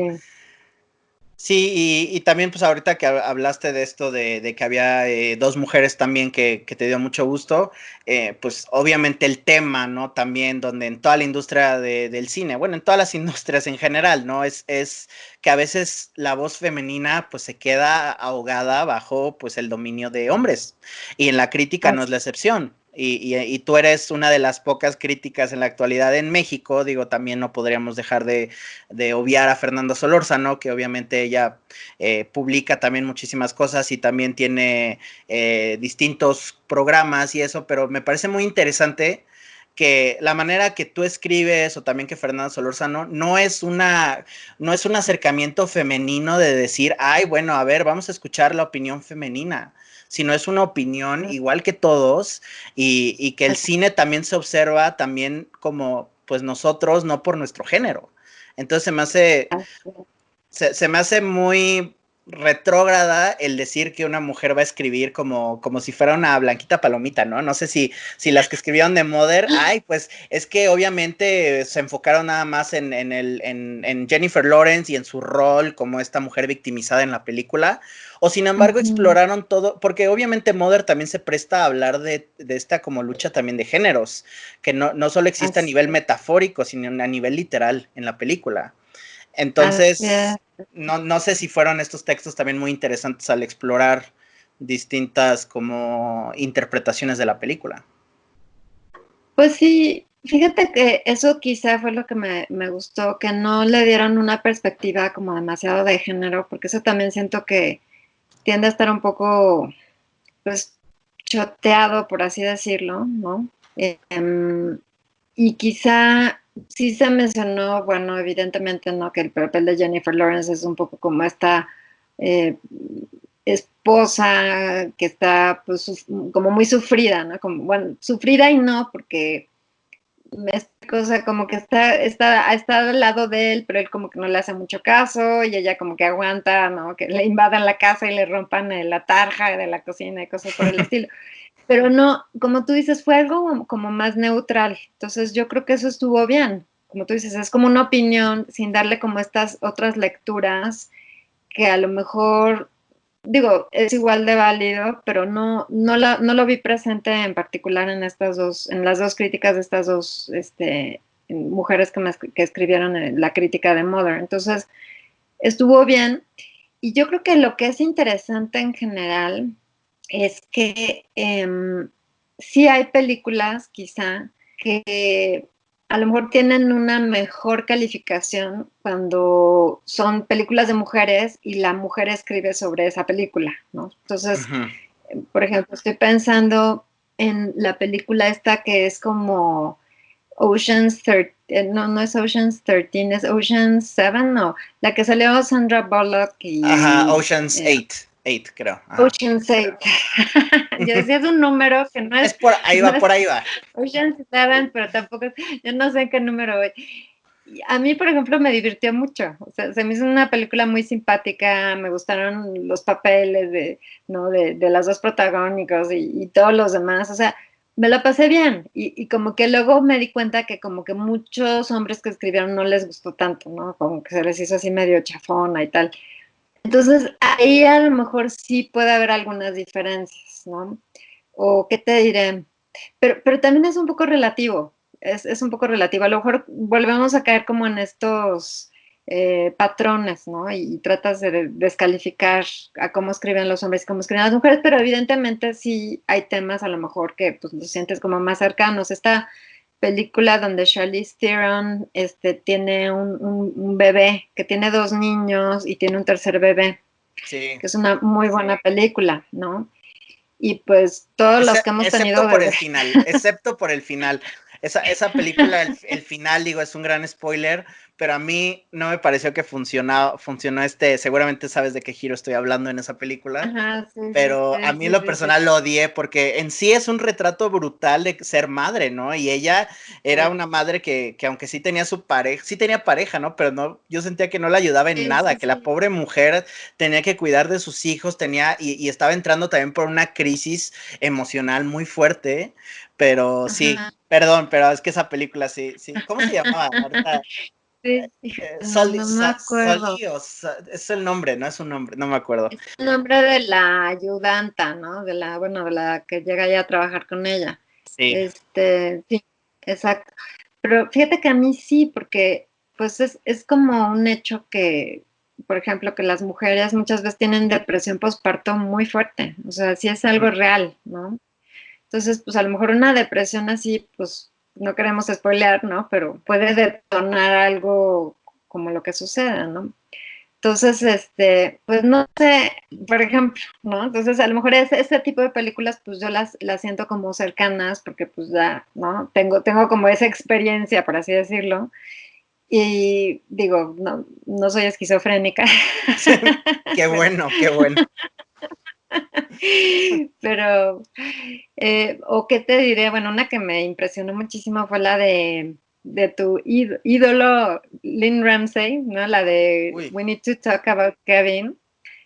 Sí, y también pues ahorita que hablaste de esto de que había 2 mujeres también que te dio mucho gusto, pues obviamente el tema, ¿no? También donde en toda la industria del cine, bueno, en todas las industrias en general, ¿no? Es que a veces la voz femenina pues se queda ahogada bajo pues el dominio de hombres y en la crítica no es la excepción. Y tú eres una de las pocas críticas en la actualidad en México, digo, también no podríamos dejar de obviar a Fernanda Solórzano, que obviamente ella publica también muchísimas cosas y también tiene distintos programas y eso, pero me parece muy interesante que la manera que tú escribes o también que Fernanda Solórzano no es un acercamiento femenino de decir, ay, bueno, a ver, vamos a escuchar la opinión femenina, sino es una opinión igual que todos y que el cine también se observa también como pues nosotros, no por nuestro género. Entonces se me hace muy retrógrada el decir que una mujer va a escribir como si fuera una blanquita palomita, ¿no? No sé si las que escribieron de Mother, ay, pues es que obviamente se enfocaron nada más en Jennifer Lawrence y en su rol como esta mujer victimizada en la película, o sin embargo exploraron todo, porque obviamente Mother también se presta a hablar de esta como lucha también de géneros, que no solo existe a nivel metafórico, sino a nivel literal en la película. Así es. Entonces, no sé si fueron estos textos también muy interesantes al explorar distintas como interpretaciones de la película. Pues sí, Fíjate que eso quizá fue lo que me gustó, que no le dieron una perspectiva como demasiado de género, porque eso también siento que tiende a estar un poco, pues, choteado, por así decirlo, ¿no? Y quizá sí se mencionó, bueno, evidentemente, ¿no? Que el papel de Jennifer Lawrence es un poco como esta eh, esposa que está, pues, como muy sufrida, ¿no? Como, bueno, sufrida y no, porque es cosa como que ha estado al lado de él, pero él como que no le hace mucho caso y ella como que aguanta, ¿no? Que le invadan la casa y le rompan la tarja de la cocina y cosas por el estilo. Pero no, como tú dices, fue algo como más neutral. Entonces yo creo que eso estuvo bien. Como tú dices, es como una opinión sin darle como estas otras lecturas que a lo mejor, digo, es igual de válido, pero no lo vi presente en particular en en las dos críticas de estas dos mujeres que escribieron la crítica de Mother. Entonces, estuvo bien. Y yo creo que lo que es interesante en general es que sí hay películas quizá que a lo mejor tienen una mejor calificación cuando son películas de mujeres y la mujer escribe sobre esa película, ¿no? Entonces, Ujú. por ejemplo, estoy pensando en la película esta que es como Ocean's 13, no es Ocean's 13, es Ocean's 7, no, la que salió Sandra Bullock Ajá, y Ocean's 8, creo. Ajá. Ocean's 8. Yo decía es un número que Es por ahí no va, es por ahí va. Ocean's 7, pero tampoco, yo no sé en qué número voy. Y a mí, por ejemplo, me divirtió mucho. O sea, se me hizo una película muy simpática, me gustaron los papeles ¿no? de las dos protagónicos y todos los demás. O sea, me la pasé bien. Y como que luego me di cuenta que como que muchos hombres que escribieron no les gustó tanto, ¿no? Como que se les hizo así medio chafona y tal. Entonces, ahí a lo mejor sí puede haber algunas diferencias, ¿no? O qué te diré, pero también es un poco relativo, es un poco relativo. A lo mejor volvemos a caer como en estos patrones, ¿no? Y tratas de descalificar a cómo escriben los hombres y cómo escriben las mujeres, pero evidentemente sí hay temas a lo mejor que pues los sientes como más cercanos. Esta película donde Charlize Theron tiene un bebé, que tiene dos niños y tiene un tercer bebé, Sí. que es una muy buena película, ¿no? Y pues todos los que hemos Excepto tenido por el bebés. final, excepto por el final. Esa película, el final, digo, es un gran spoiler, pero a mí no me pareció que funcionó seguramente sabes de qué giro estoy hablando en esa película, Ajá, sí, sí, pero a sí, mí en sí, lo sí, sí, personal lo odié porque en sí es un retrato brutal de ser madre, ¿no? Y ella era sí, una madre que aunque sí tenía su pareja, sí tenía pareja, ¿no? Pero no, yo sentía que no la ayudaba en sí, nada, sí, que la sí. pobre mujer tenía que cuidar de sus hijos, y estaba entrando también por una crisis emocional muy fuerte, pero sí, Ajá. perdón, pero es que esa película sí, sí, ¿cómo se llamaba? Ahorita, Sí, híjole, Soli, no me acuerdo. Es el nombre, no es un nombre, no me acuerdo. Es el nombre de la ayudanta, ¿no? Bueno, de la que llega ya a trabajar con ella. Sí. Sí, exacto. Pero fíjate que a mí sí, porque pues es como un hecho que, por ejemplo, que las mujeres muchas veces tienen depresión postparto muy fuerte. O sea, sí es algo real, ¿no? Entonces, pues a lo mejor una depresión así, pues no queremos spoilear, ¿no? Pero puede detonar algo como lo que suceda, ¿no? Entonces, pues no sé, por ejemplo, ¿no? Entonces, a lo mejor ese tipo de películas, pues yo las siento como cercanas, porque pues ya, ¿no? Tengo como esa experiencia, por así decirlo. Y digo, no soy esquizofrénica, Qué bueno, qué bueno. pero, o qué te diré, bueno, una que me impresionó muchísimo fue la de tu ídolo Lynn Ramsey, ¿no? La de Uy, We Need to Talk About Kevin.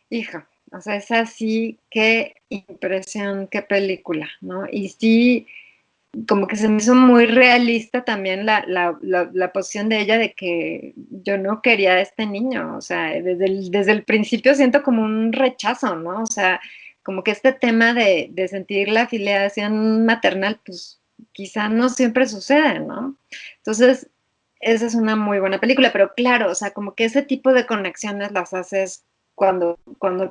Hijo, o sea, es así, qué impresión, qué película, ¿no? Y sí, como que se me hizo muy realista también la posición de ella de que yo no quería a este niño, o sea, desde el principio siento como un rechazo, ¿no? O sea, como que este tema de sentir la afiliación maternal, pues quizá no siempre sucede, ¿no? Entonces, esa es una muy buena película, pero claro, o sea, como que ese tipo de conexiones las haces cuando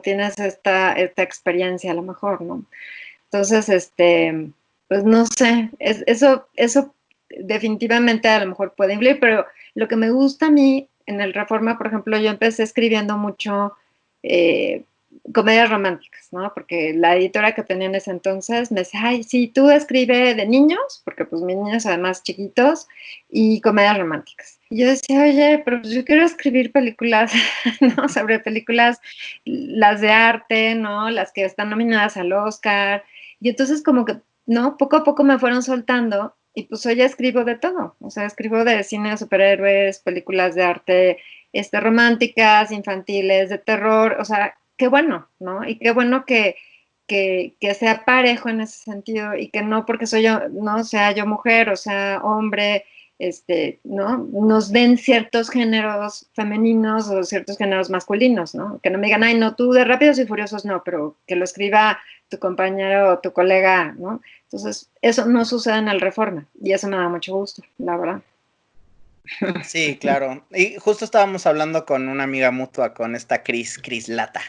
tienes esta experiencia a lo mejor, ¿no? Entonces, pues no sé, eso definitivamente a lo mejor puede influir, pero lo que me gusta a mí en el Reforma, por ejemplo, yo empecé escribiendo mucho eh, comedias románticas, ¿no? Porque la editora que tenía en ese entonces me decía, ay, sí, tú escribe de niños, porque pues mis niños además chiquitos, y comedias románticas. Y yo decía, oye, pero pues yo quiero escribir películas, ¿no? Sobre películas, las de arte, ¿no? Las que están nominadas al Oscar. Y entonces como que, ¿no? Poco a poco me fueron soltando y pues hoy ya escribo de todo. O sea, escribo de cine de superhéroes, películas de arte, románticas, infantiles, de terror, o sea, qué bueno, ¿no? Y qué bueno que sea parejo en ese sentido y que no porque soy yo, no sea yo mujer o sea hombre, ¿no? Nos den ciertos géneros femeninos o ciertos géneros masculinos, ¿no? Que no me digan, ay, no, tú de Rápidos y Furiosos no, pero que lo escriba tu compañero o tu colega, ¿no? Entonces, eso no sucede en el Reforma y eso me da mucho gusto, la verdad. Sí, claro. Y justo estábamos hablando con una amiga mutua, con esta Cris Lata.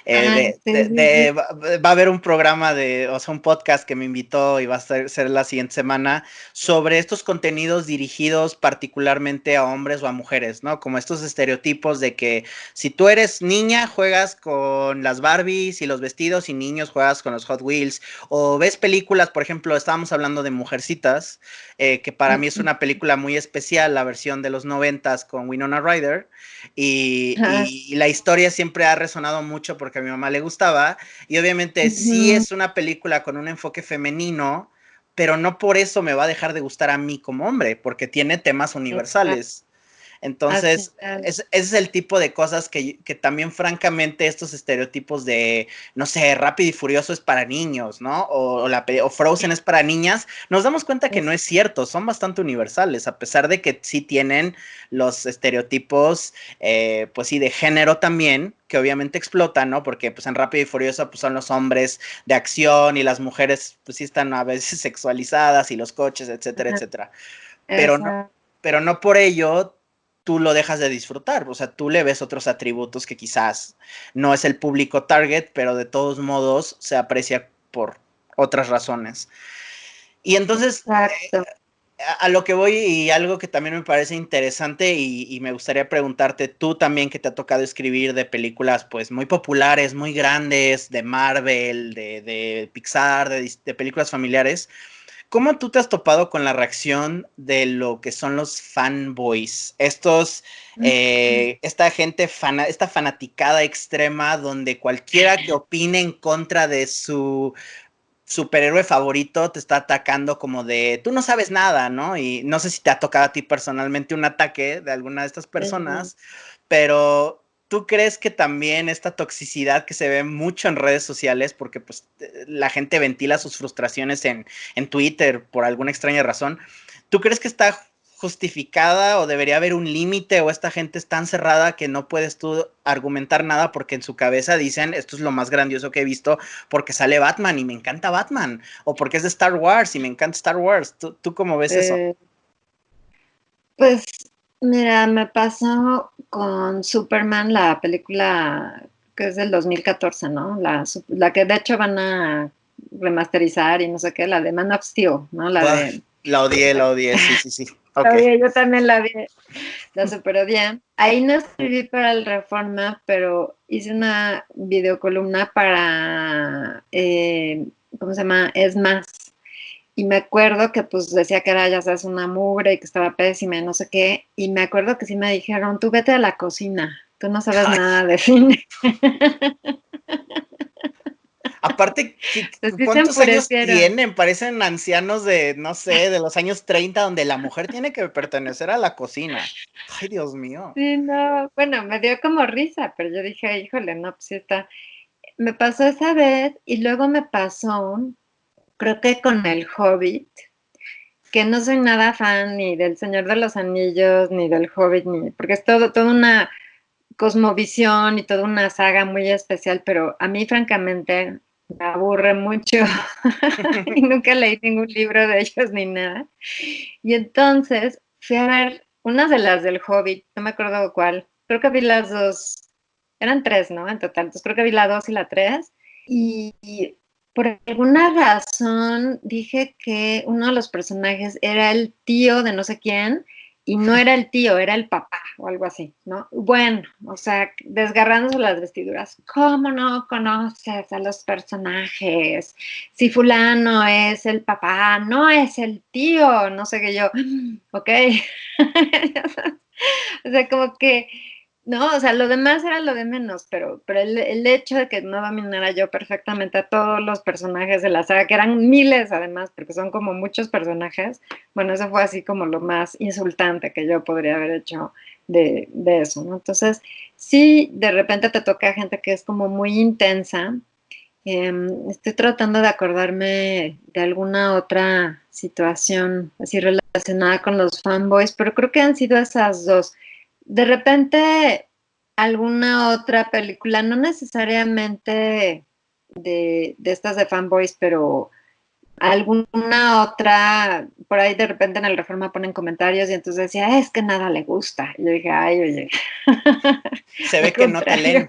Ah, sí, sí, sí. Va a haber un programa o sea, un podcast que me invitó y va a ser la siguiente semana sobre estos contenidos dirigidos particularmente a hombres o a mujeres, ¿no? Como estos estereotipos de que si tú eres niña, juegas con las Barbies y los vestidos y niños juegas con los Hot Wheels. O ves películas, por ejemplo, estábamos hablando de Mujercitas, que para mí es una película muy especial, la versión de los 90 con Winona Ryder, Ah, y la historia siempre ha resonado mucho porque a mi mamá le gustaba, y obviamente sí ujú, es una película con un enfoque femenino, pero no por eso me va a dejar de gustar a mí como hombre, porque tiene temas exacto, universales. así Entonces, es. ese es el tipo de cosas que también, francamente, estos estereotipos de, no sé, Rápido y Furioso es para niños, ¿no? O Frozen es para niñas, nos damos cuenta que no es cierto, son bastante universales, a pesar de que sí tienen los estereotipos, pues sí, de género también, que obviamente explotan, ¿no? Porque pues en Rápido y Furioso pues son los hombres de acción y las mujeres pues sí están a veces sexualizadas y los coches, etcétera, Ajá, etcétera. Pero no, esa, pero no por ello tú lo dejas de disfrutar, o sea, tú le ves otros atributos que quizás no es el público target, pero de todos modos se aprecia por otras razones. Y entonces, exacto. a lo que voy y algo que también me parece interesante y me gustaría preguntarte, tú también que te ha tocado escribir de películas pues muy populares, muy grandes, de Marvel, de Pixar, de películas familiares, ¿cómo tú te has topado con la reacción de lo que son los fanboys? Esta gente, esta fanaticada extrema donde cualquiera que opine en contra de su superhéroe favorito te está atacando como de, tú no sabes nada, ¿no? Y no sé si te ha tocado a ti personalmente un ataque de alguna de estas personas, pero ¿tú crees que también esta toxicidad que se ve mucho en redes sociales, porque pues la gente ventila sus frustraciones en Twitter por alguna extraña razón, ¿tú crees que está justificada o debería haber un límite o esta gente es tan cerrada que no puedes tú argumentar nada porque en su cabeza dicen esto es lo más grandioso que he visto porque sale Batman y me encanta Batman o porque es de Star Wars y me encanta Star Wars? ¿Tú cómo ves eso? Eh, pues mira, me pasó con Superman, la película que es del 2014, ¿no? La que de hecho van a remasterizar y no sé qué, la de Man of Steel, ¿no? La Bah, de... la odié, sí, sí, sí. Ok. Oye, yo también la superodié. Ahí no escribí para el Reforma, pero hice una videocolumna para, ¿cómo se llama? Es más. Y me acuerdo que pues decía que era, ya sabes, una mugre y que estaba pésima y no sé qué. Y me acuerdo que sí me dijeron, tú vete a la cocina, tú no sabes Ay, nada de cine. aparte, Pues sí se ¿cuántos años enfurecieron. tienen? Parecen ancianos de, no sé, de los años 30 donde la mujer tiene que pertenecer a la cocina. Ay, Dios mío. Sí, no, bueno, me dio como risa, pero yo dije, híjole, no, pues sí está. Me pasó esa vez y luego me pasó, creo que con El Hobbit, que no soy nada fan ni del Señor de los Anillos, ni del Hobbit, ni, porque es toda una cosmovisión y toda una saga muy especial, pero a mí francamente me aburre mucho y nunca leí ningún libro de ellos ni nada. Y entonces fui a ver unas de las del Hobbit, no me acuerdo cuál, creo que vi las dos, eran tres, ¿no? En total, entonces creo que vi la dos y la tres. Y por alguna razón dije que uno de los personajes era el tío de no sé quién y no era el tío, era el papá o algo así, ¿no? Bueno, o sea, desgarrándose las vestiduras. ¿Cómo no conoces a los personajes? Si fulano es el papá, no es el tío, no sé qué yo, ok. O sea, como que no, o sea, lo demás era lo de menos, pero el hecho de que no dominara yo perfectamente a todos los personajes de la saga, que eran miles además, porque son como muchos personajes, bueno, eso fue así como lo más insultante que yo podría haber hecho de eso, ¿no? Entonces, sí, de repente te toca gente que es como muy intensa. Estoy tratando de acordarme de alguna otra situación así relacionada con los fanboys, pero creo que han sido esas dos. De repente, alguna otra película, no necesariamente de estas de fanboys, pero alguna otra, por ahí de repente en el Reforma ponen comentarios y entonces decía, es que nada le gusta. Y yo dije, ay, oye, Se al ve que no te contrario. leen.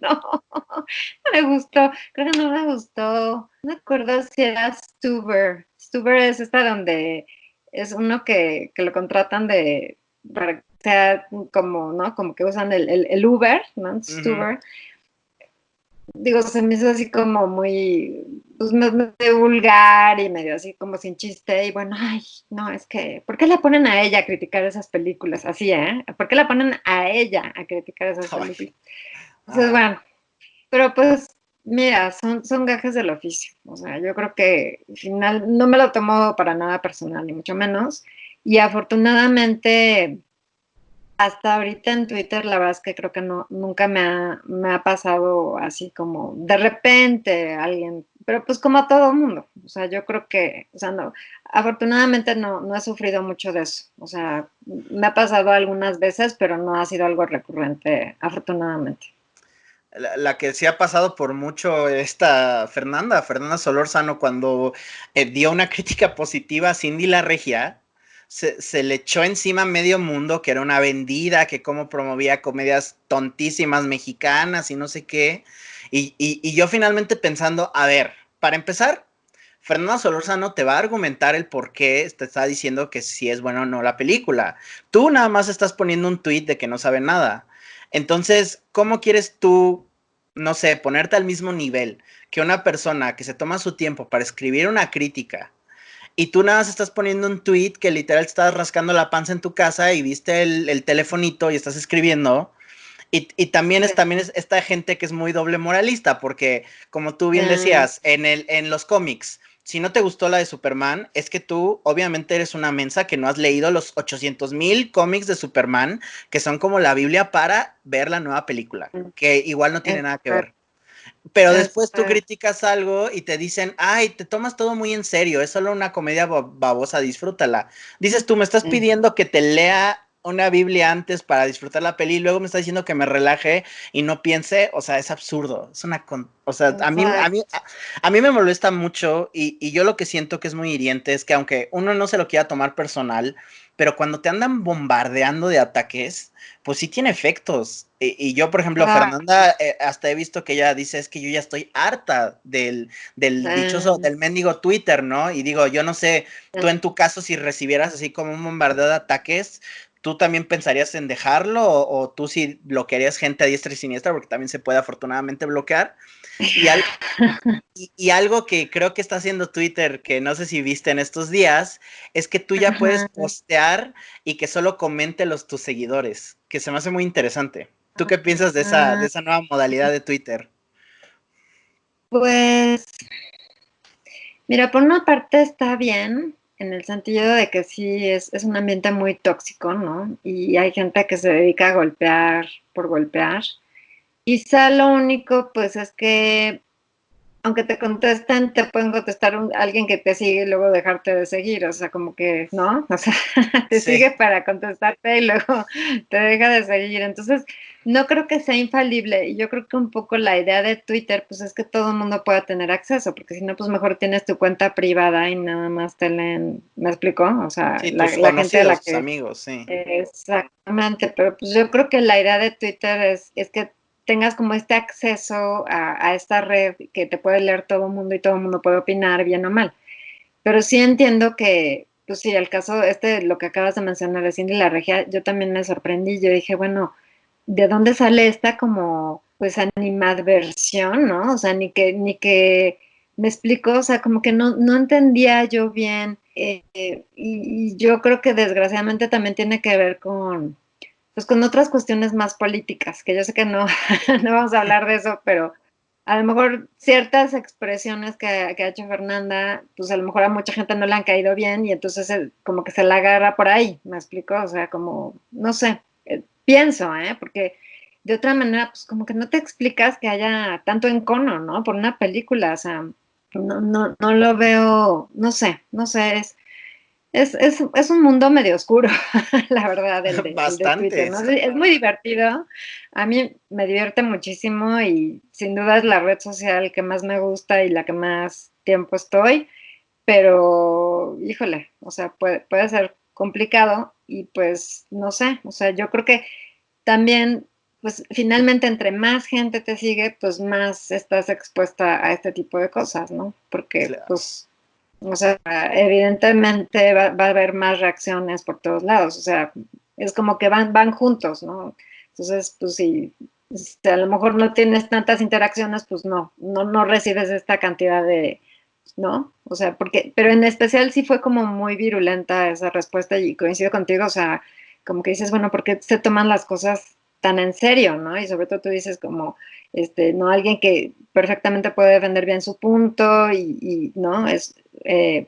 No, no me gustó, creo que no me gustó, no me acuerdo si era Stuber. Stuber es esta donde es uno que lo contratan para que sea como, ¿no? Como que usan el Uber, ¿no? Ujú. Stuber. Digo, se me hizo así como muy, pues medio vulgar y medio así como sin chiste. Y bueno, ay, no, es que, ¿por qué la ponen a ella a criticar esas películas? Así, ¿eh? ¿Por qué la ponen a ella a criticar esas Ay, películas? Entonces, ah, bueno, pero pues, mira, son gajes del oficio. O sea, yo creo que al final no me lo tomo para nada personal, ni mucho menos. Y afortunadamente, hasta ahorita en Twitter, la verdad es que creo que no, nunca me ha pasado así como de repente alguien, pero pues como a todo mundo. O sea, yo creo que, o sea, no, afortunadamente no he sufrido mucho de eso. O sea, me ha pasado algunas veces, pero no ha sido algo recurrente, afortunadamente. la que sí ha pasado por mucho esta Fernanda Solórzano, cuando dio una crítica positiva a Cindy la Regia, se le echó encima a medio mundo que era una vendida, que cómo promovía comedias tontísimas mexicanas y no sé qué. Y yo finalmente pensando, a ver, para empezar, Fernanda Solórzano te va a argumentar el por qué te está diciendo que si es buena o no la película. Tú nada más estás poniendo un tweet de que no sabe nada. Entonces, ¿cómo quieres tú, no sé, ponerte al mismo nivel que una persona que se toma su tiempo para escribir una crítica y tú nada más estás poniendo un tweet que literal estás rascando la panza en tu casa y viste el telefonito y estás escribiendo? Y también es esta gente que es muy doble moralista, porque como tú bien Ah, decías, en los cómics, si no te gustó la de Superman, es que tú obviamente eres una mensa que no has leído los 800,000 cómics de Superman, que son como la Biblia para ver la nueva película, que igual no tiene nada que exacto, ver. Pero después tú exacto. criticas algo y te dicen, ay, te tomas todo muy en serio, es solo una comedia babosa, disfrútala. Dices tú, me estás pidiendo que te lea una Biblia antes para disfrutar la peli y luego me estás diciendo que me relaje y no piense, o sea, es absurdo, es una, o sea, Exacto. a mí me molesta mucho y yo lo que siento que es muy hiriente es que aunque uno no se lo quiera tomar personal, pero cuando te andan bombardeando de ataques, pues sí tiene efectos. Y yo, por ejemplo, Ah, Fernanda, hasta he visto que ella dice, es que yo ya estoy harta del dichoso, ah, del mendigo Twitter, ¿no? Y digo, yo no sé, tú en tu caso, si recibieras así como un bombardeo de ataques, ¿tú también pensarías en dejarlo? O tú sí bloquearías gente a diestra y siniestra? Porque también se puede afortunadamente bloquear. Y, y algo que creo que está haciendo Twitter, que no sé si viste en estos días, es que tú ya puedes ajá, postear y que solo comente tus seguidores, que se me hace muy interesante. ¿Tú qué piensas de ah, esa nueva modalidad de Twitter? pues mira, por una parte está bien, en el sentido de que sí es un ambiente muy tóxico, ¿no? Y hay gente que se dedica a golpear por golpear. Quizá lo único, pues, es que aunque te contesten, te pueden contestar alguien que te sigue y luego dejarte de seguir, o sea, como que, ¿no? O sea, te Sí, sigue para contestarte y luego te deja de seguir. Entonces, no creo que sea infalible y yo creo que un poco la idea de Twitter, pues es que todo el mundo pueda tener acceso, porque si no, pues mejor tienes tu cuenta privada y nada más te leen, ¿me explico? O sea, sí, tus la gente a la conocidos, tus que... amigos, sí. Exactamente, pero pues yo creo que la idea de Twitter es que tengas como este acceso a esta red que te puede leer todo el mundo y todo el mundo puede opinar bien o mal. Pero sí entiendo que, pues sí, el caso, lo que acabas de mencionar de Cindy la Regia, yo también me sorprendí. Yo dije, bueno, ¿de dónde sale esta como, pues, animadversión, ¿no? O sea, ni que, me explico, o sea, como que no entendía yo bien. Y yo creo que desgraciadamente también tiene que ver pues con otras cuestiones más políticas, que yo sé que no, no vamos a hablar de eso, pero a lo mejor ciertas expresiones que ha hecho Fernanda, pues a lo mejor a mucha gente no le han caído bien y entonces como que se la agarra por ahí, ¿me explico? O sea, como, no sé, pienso, porque de otra manera, pues como que no te explicas que haya tanto encono, ¿no? Por una película, o sea, no lo veo, no sé, es un mundo medio oscuro, la verdad, el de Twitter, Bastante. ¿no? Es muy divertido. A mí me divierte muchísimo y sin duda es la red social que más me gusta y la que más tiempo estoy, pero híjole, o sea, puede ser complicado y pues no sé, o sea, yo creo que también, pues finalmente entre más gente te sigue, pues más estás expuesta a este tipo de cosas, ¿no? Porque Claro. pues o sea, evidentemente va a haber más reacciones por todos lados, o sea, es como que van juntos, ¿no? Entonces, pues si a lo mejor no tienes tantas interacciones, pues no recibes esta cantidad de, ¿no? O sea, pero en especial sí fue como muy virulenta esa respuesta y coincido contigo, o sea, como que dices, bueno, ¿por qué se toman las cosas tan en serio, ¿no? Y sobre todo tú dices como, no, alguien que perfectamente puede defender bien su punto y ¿no?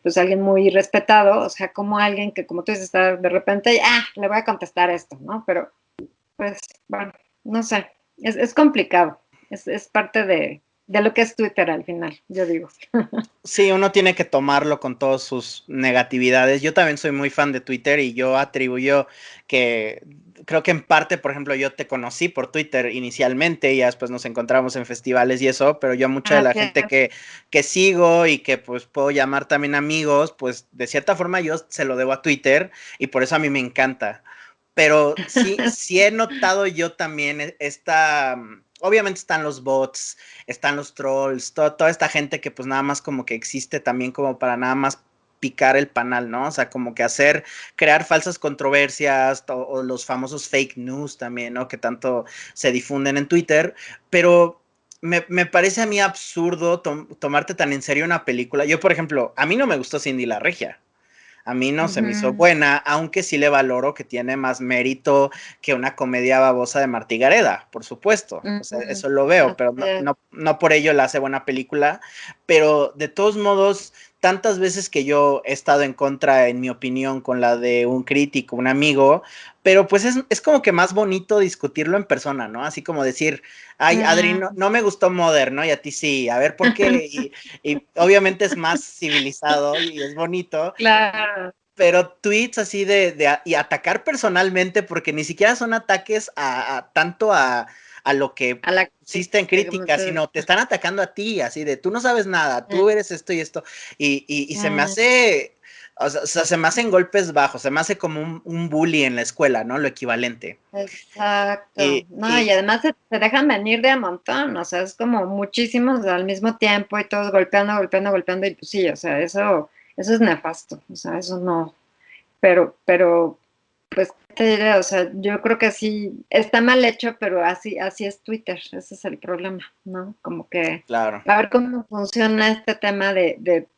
Pues alguien muy respetado, o sea, como alguien que, como tú dices, está de repente, le voy a contestar esto, ¿no? Pero, pues, bueno, no sé, es complicado, es parte de lo que es Twitter al final, yo digo. Sí, uno tiene que tomarlo con todas sus negatividades. Yo también soy muy fan de Twitter y yo atribuyo que creo que en parte, por ejemplo, yo te conocí por Twitter inicialmente y ya después nos encontramos en festivales y eso, pero yo mucha de la Así gente es. que sigo y que pues puedo llamar también amigos, pues de cierta forma yo se lo debo a Twitter y por eso a mí me encanta. Pero sí he notado yo también obviamente están los bots, están los trolls, toda esta gente que pues nada más como que existe también como para nada más picar el panal, ¿no? O sea, como que crear falsas controversias o los famosos fake news también, ¿no? Que tanto se difunden en Twitter, pero me parece a mí absurdo tomarte tan en serio una película. Yo, por ejemplo, a mí no me gustó Cindy la Regia. A mí no se me hizo Ujú, buena, aunque sí le valoro que tiene más mérito que una comedia babosa de Martí Gareda, por supuesto. O sea, ujú, eso lo veo, así pero es. no por ello la hace buena película. Pero de todos modos, tantas veces que yo he estado en contra, en mi opinión, con la de un crítico, un amigo, pero pues es como que más bonito discutirlo en persona, ¿no? Así como decir, ay, Adri, Ah, no me gustó Mother, ¿no? Y a ti sí, a ver por qué. Y obviamente es más civilizado y es bonito, claro, pero tweets así y atacar personalmente, porque ni siquiera son ataques tanto a lo que a la hiciste en como crítica, sino te están atacando a ti, así de tú no sabes nada, tú eres esto y esto, y se me ah, hace, o sea, se me hacen golpes bajos, se me hace como un bully en la escuela, ¿no? Lo equivalente. exacto. Y, No, y y además se dejan venir de a montón, o sea, es como muchísimos al mismo tiempo y todos golpeando, y pues sí, o sea, eso es nefasto, o sea, eso no, pero, pues, ¿qué te diré? O sea, yo creo que sí, está mal hecho, pero así es Twitter, ese es el problema, ¿no? Como que, claro. a ver cómo funciona este tema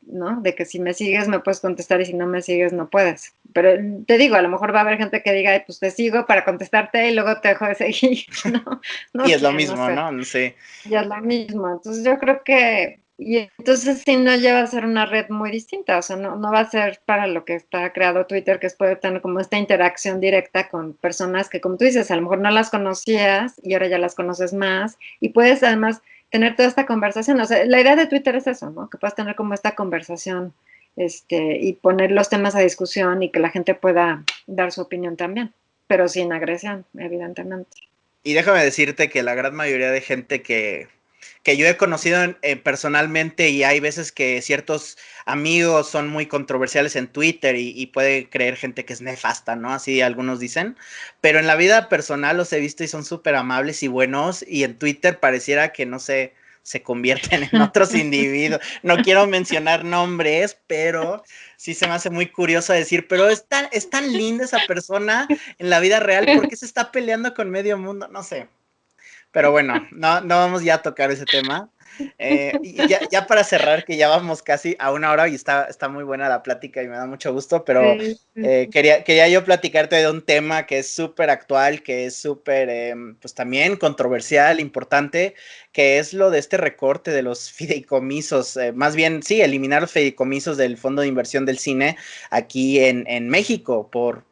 ¿no? De que si me sigues me puedes contestar y si no me sigues no puedes. Pero te digo, a lo mejor va a haber gente que diga, "Ay, pues te sigo para contestarte y luego te dejo de seguir", ¿no? Y No es lo sé, no mismo, sé. ¿no? No sé. Ya es lo mismo. Entonces yo creo que, y entonces sí no lleva a ser una red muy distinta, o sea, no va a ser para lo que está creado Twitter, que es poder tener como esta interacción directa con personas que, como tú dices, a lo mejor no las conocías y ahora ya las conoces más y puedes además tener toda esta conversación. O sea, la idea de Twitter es eso, ¿no? Que puedas tener como esta conversación, y poner los temas a discusión y que la gente pueda dar su opinión también, pero sin agresión, evidentemente. Y déjame decirte que la gran mayoría de gente que yo he conocido personalmente, y hay veces que ciertos amigos son muy controversiales en Twitter y puede creer gente que es nefasta, ¿no? Así algunos dicen, pero en la vida personal los he visto y son súper amables y buenos, y en Twitter pareciera que, no sé, se convierten en otros individuos. No quiero mencionar nombres, pero sí se me hace muy curioso decir, pero es tan linda esa persona en la vida real, ¿por qué se está peleando con medio mundo? No sé. Pero bueno, no vamos ya a tocar ese tema. Y ya para cerrar, que ya vamos casi a una hora y está muy buena la plática y me da mucho gusto, pero Sí, sí, sí. quería yo platicarte de un tema que es súper actual, que es súper, pues también controversial, importante, que es lo de este recorte de los fideicomisos, más bien, sí, eliminar los fideicomisos del Fondo de Inversión del Cine aquí en México por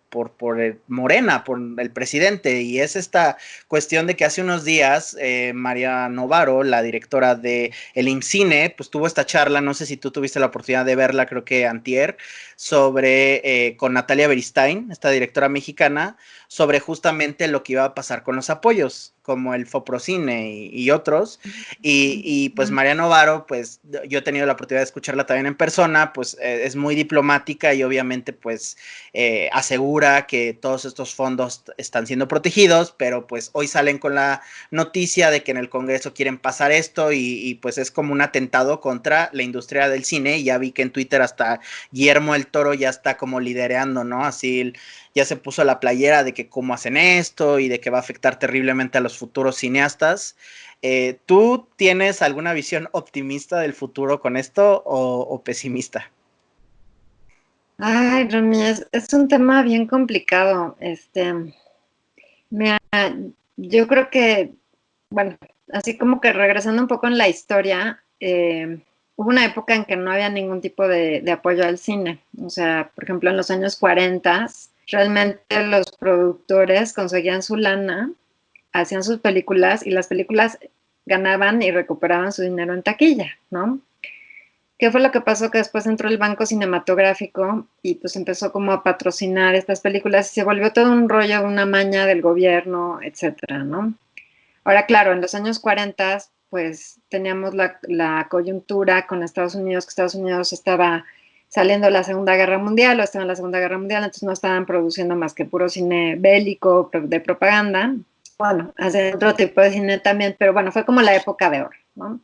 Morena, por el presidente, y es esta cuestión de que hace unos días María Novaro, la directora de el IMCINE, pues tuvo esta charla, no sé si tú tuviste la oportunidad de verla, creo que antier, sobre, con Natalia Beristain, esta directora mexicana, sobre justamente lo que iba a pasar con los apoyos, como el Foprocine y otros, y pues María Novaro, pues yo he tenido la oportunidad de escucharla también en persona, pues es muy diplomática y obviamente pues asegura que todos estos fondos están siendo protegidos, pero pues hoy salen con la noticia de que en el Congreso quieren pasar esto y pues es como un atentado contra la industria del cine. Y ya vi que en Twitter hasta Guillermo el Toro ya está como liderando, ¿no? Así ya se puso la playera de que cómo hacen esto y de que va a afectar terriblemente a los futuros cineastas. ¿Tú tienes alguna visión optimista del futuro con esto o pesimista? Ay, Romy, es un tema bien complicado. Mira, yo creo que, bueno, así como que regresando un poco en la historia, hubo una época en que no había ningún tipo de apoyo al cine. O sea, por ejemplo, en los años 40, realmente los productores conseguían su lana, hacían sus películas y las películas ganaban y recuperaban su dinero en taquilla, ¿no? ¿Qué fue lo que pasó? Que después entró el banco cinematográfico y pues empezó como a patrocinar estas películas y se volvió todo un rollo, una maña del gobierno, etcétera, ¿no? Ahora, claro, en los años 40, pues teníamos la coyuntura con Estados Unidos, que Estados Unidos estaba saliendo de la Segunda Guerra Mundial o estaba en la Segunda Guerra Mundial, entonces no estaban produciendo más que puro cine bélico, de propaganda. Bueno, hacen otro tipo de cine también, pero bueno, fue como la época de oro, ¿no?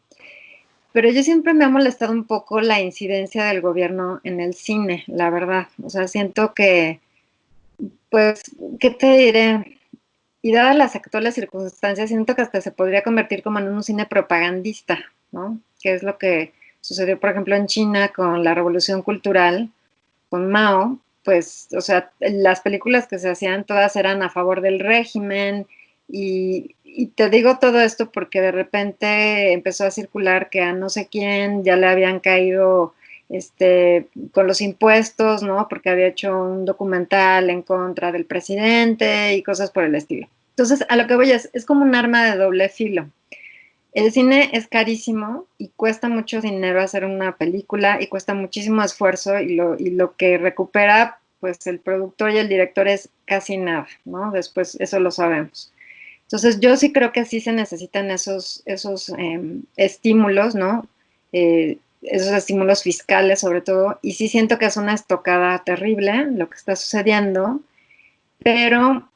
Pero yo siempre me ha molestado un poco la incidencia del gobierno en el cine, la verdad. O sea, siento que, pues, ¿qué te diré? Y dadas las actuales circunstancias, siento que hasta se podría convertir como en un cine propagandista, ¿no? Que es lo que sucedió, por ejemplo, en China con la Revolución Cultural, con Mao, pues, o sea, las películas que se hacían todas eran a favor del régimen y te digo todo esto porque de repente empezó a circular que a no sé quién ya le habían caído con los impuestos, ¿no? Porque había hecho un documental en contra del presidente y cosas por el estilo. Entonces, a lo que voy es como un arma de doble filo. El cine es carísimo y cuesta mucho dinero hacer una película y cuesta muchísimo esfuerzo y lo que recupera pues el productor y el director es casi nada, ¿no? Después eso lo sabemos. Entonces yo sí creo que sí se necesitan esos estímulos, ¿no? Esos estímulos fiscales sobre todo y sí siento que es una estocada terrible lo que está sucediendo, pero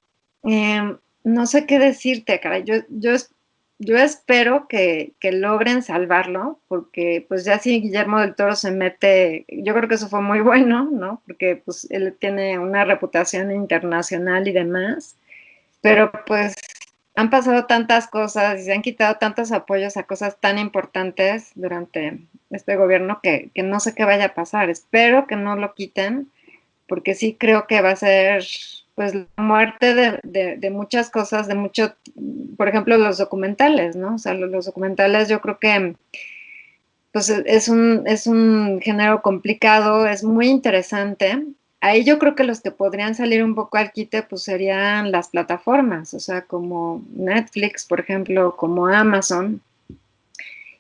no sé qué decirte, cara. Yo espero que logren salvarlo, porque pues ya si Guillermo del Toro se mete, yo creo que eso fue muy bueno, ¿no? Porque pues él tiene una reputación internacional y demás, pero pues han pasado tantas cosas y se han quitado tantos apoyos a cosas tan importantes durante este gobierno que no sé qué vaya a pasar. Espero que no lo quiten porque sí creo que va a ser pues la muerte de muchas cosas, de mucho, por ejemplo, los documentales, ¿no? O sea, los documentales yo creo que pues es un género complicado, es muy interesante. Ahí yo creo que los que podrían salir un poco al quite pues serían las plataformas, o sea, como Netflix, por ejemplo, como Amazon,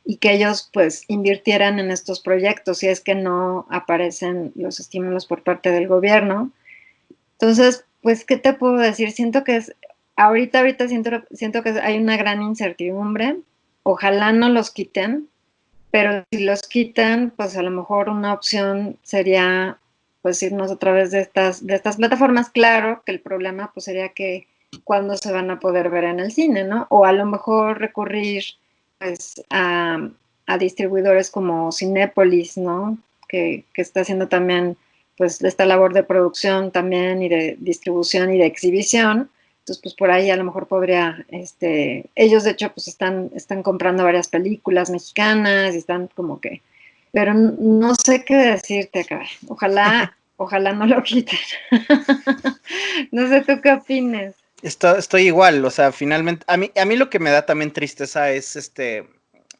y que ellos pues invirtieran en estos proyectos si es que no aparecen los estímulos por parte del gobierno. Entonces, pues, ¿qué te puedo decir? Siento que es, ahorita siento que hay una gran incertidumbre. ojalá no los quiten, pero si los quitan, pues a lo mejor una opción sería pues irnos a través de estas plataformas. Claro que el problema pues sería que cuándo se van a poder ver en el cine, ¿no? O a lo mejor recurrir pues a distribuidores como Cinépolis, ¿no? Que está haciendo también pues esta labor de producción también y de distribución y de exhibición. Entonces, pues por ahí a lo mejor podría, ellos de hecho pues están comprando varias películas mexicanas y están como que, pero no sé qué decirte acá. Ojalá no lo quiten. No sé tú qué opines. Estoy igual, o sea, finalmente, a mí lo que me da también tristeza es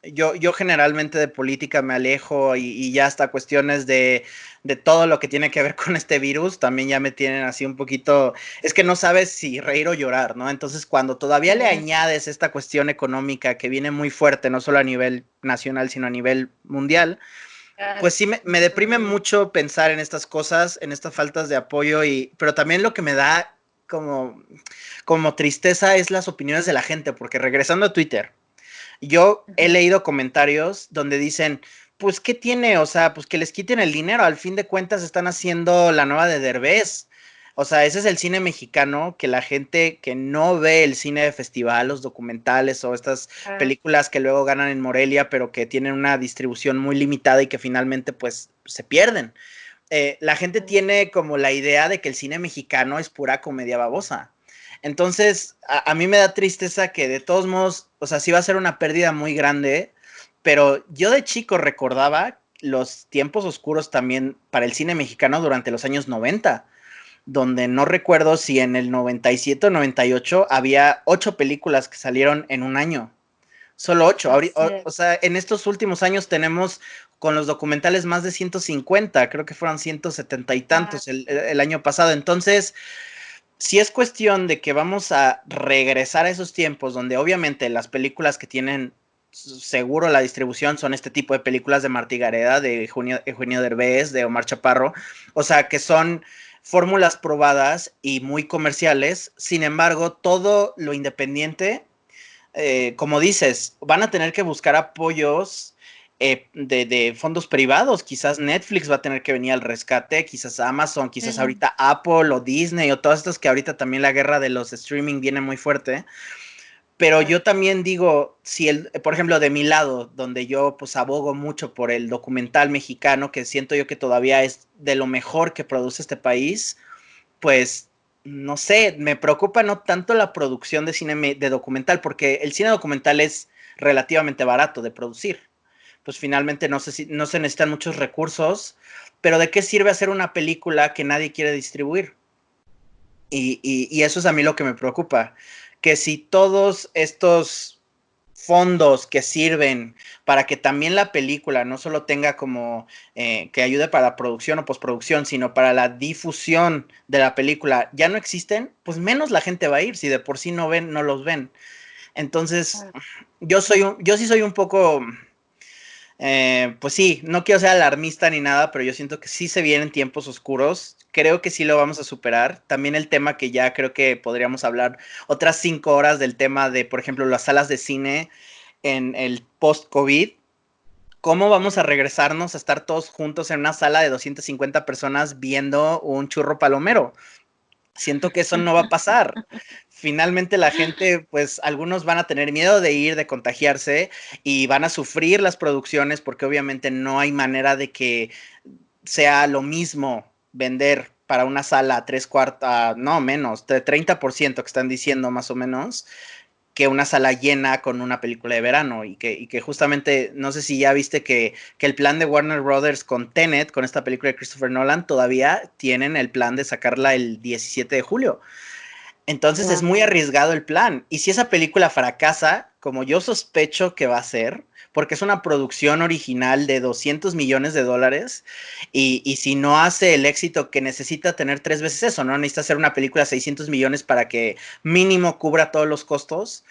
yo generalmente de política me alejo y ya hasta cuestiones de todo lo que tiene que ver con este virus, también ya me tienen así un poquito, es que no sabes si reír o llorar, ¿no? Entonces, cuando todavía le añades esta cuestión económica que viene muy fuerte, no solo a nivel nacional, sino a nivel mundial, pues sí me deprime mucho pensar en estas cosas, en estas faltas de apoyo, pero también lo que me da como, como tristeza es las opiniones de la gente, porque regresando a Twitter, yo he leído comentarios donde dicen, pues, ¿qué tiene? O sea, pues que les quiten el dinero, al fin de cuentas están haciendo la nueva de Derbez. O sea, ese es el cine mexicano que la gente que no ve el cine de festival, los documentales o estas películas que luego ganan en Morelia, pero que tienen una distribución muy limitada y que finalmente pues se pierden. La gente tiene como la idea de que el cine mexicano es pura comedia babosa. Entonces, a mí me da tristeza que de todos modos, o sea, sí va a ser una pérdida muy grande, pero yo de chico recordaba los tiempos oscuros también para el cine mexicano durante los años 90, donde no recuerdo si en el 97 o 98 había 8 películas que salieron en un año. Solo 8. O sea, en estos últimos años tenemos con los documentales más de 150, creo que fueron 170 y tantos el año pasado. Entonces, si es cuestión de que vamos a regresar a esos tiempos donde obviamente las películas que tienen seguro la distribución son este tipo de películas de Martí Gareda, de Eugenio Derbez, de Omar Chaparro, o sea que son fórmulas probadas y muy comerciales, sin embargo todo lo independiente, como dices, van a tener que buscar apoyos de fondos privados. Quizás Netflix va a tener que venir al rescate, quizás Amazon, quizás ahorita Apple o Disney o todas estas que ahorita también la guerra de los streaming viene muy fuerte. Pero yo también digo, si por ejemplo, de mi lado, donde yo pues abogo mucho por el documental mexicano, que siento yo que todavía es de lo mejor que produce este país, pues no sé, me preocupa no tanto la producción de cine de documental, porque el cine documental es relativamente barato de producir. Pues finalmente no se necesitan muchos recursos, pero ¿de qué sirve hacer una película que nadie quiere distribuir? Y eso es a mí lo que me preocupa, que si todos estos fondos que sirven para que también la película no solo tenga como que ayude para la producción o postproducción, sino para la difusión de la película ya no existen, pues menos la gente va a ir, si de por sí no ven, no los ven. Entonces, yo sí soy un poco pues sí, no quiero ser alarmista ni nada, pero yo siento que sí se vienen tiempos oscuros. Creo que sí lo vamos a superar. También el tema que ya creo que podríamos hablar otras 5 horas del tema de, por ejemplo, las salas de cine en el post-COVID. ¿Cómo vamos a regresarnos a estar todos juntos en una sala de 250 personas viendo un churro palomero? Siento que eso no va a pasar. Finalmente la gente, pues algunos van a tener miedo de ir, de contagiarse y van a sufrir las producciones porque obviamente no hay manera de que sea lo mismo vender para una sala tres cuartas, no menos, de 30% que están diciendo más o menos, que una sala llena con una película de verano y que justamente, no sé si ya viste que el plan de Warner Brothers con Tenet, con esta película de Christopher Nolan, todavía tienen el plan de sacarla el 17 de julio. Entonces es muy arriesgado el plan. Y si esa película fracasa, como yo sospecho que va a ser, porque es una producción original de 200 millones de dólares, y si no hace el éxito que necesita tener 3 veces eso, ¿no? Necesita hacer una película de 600 millones para que mínimo cubra todos los costos.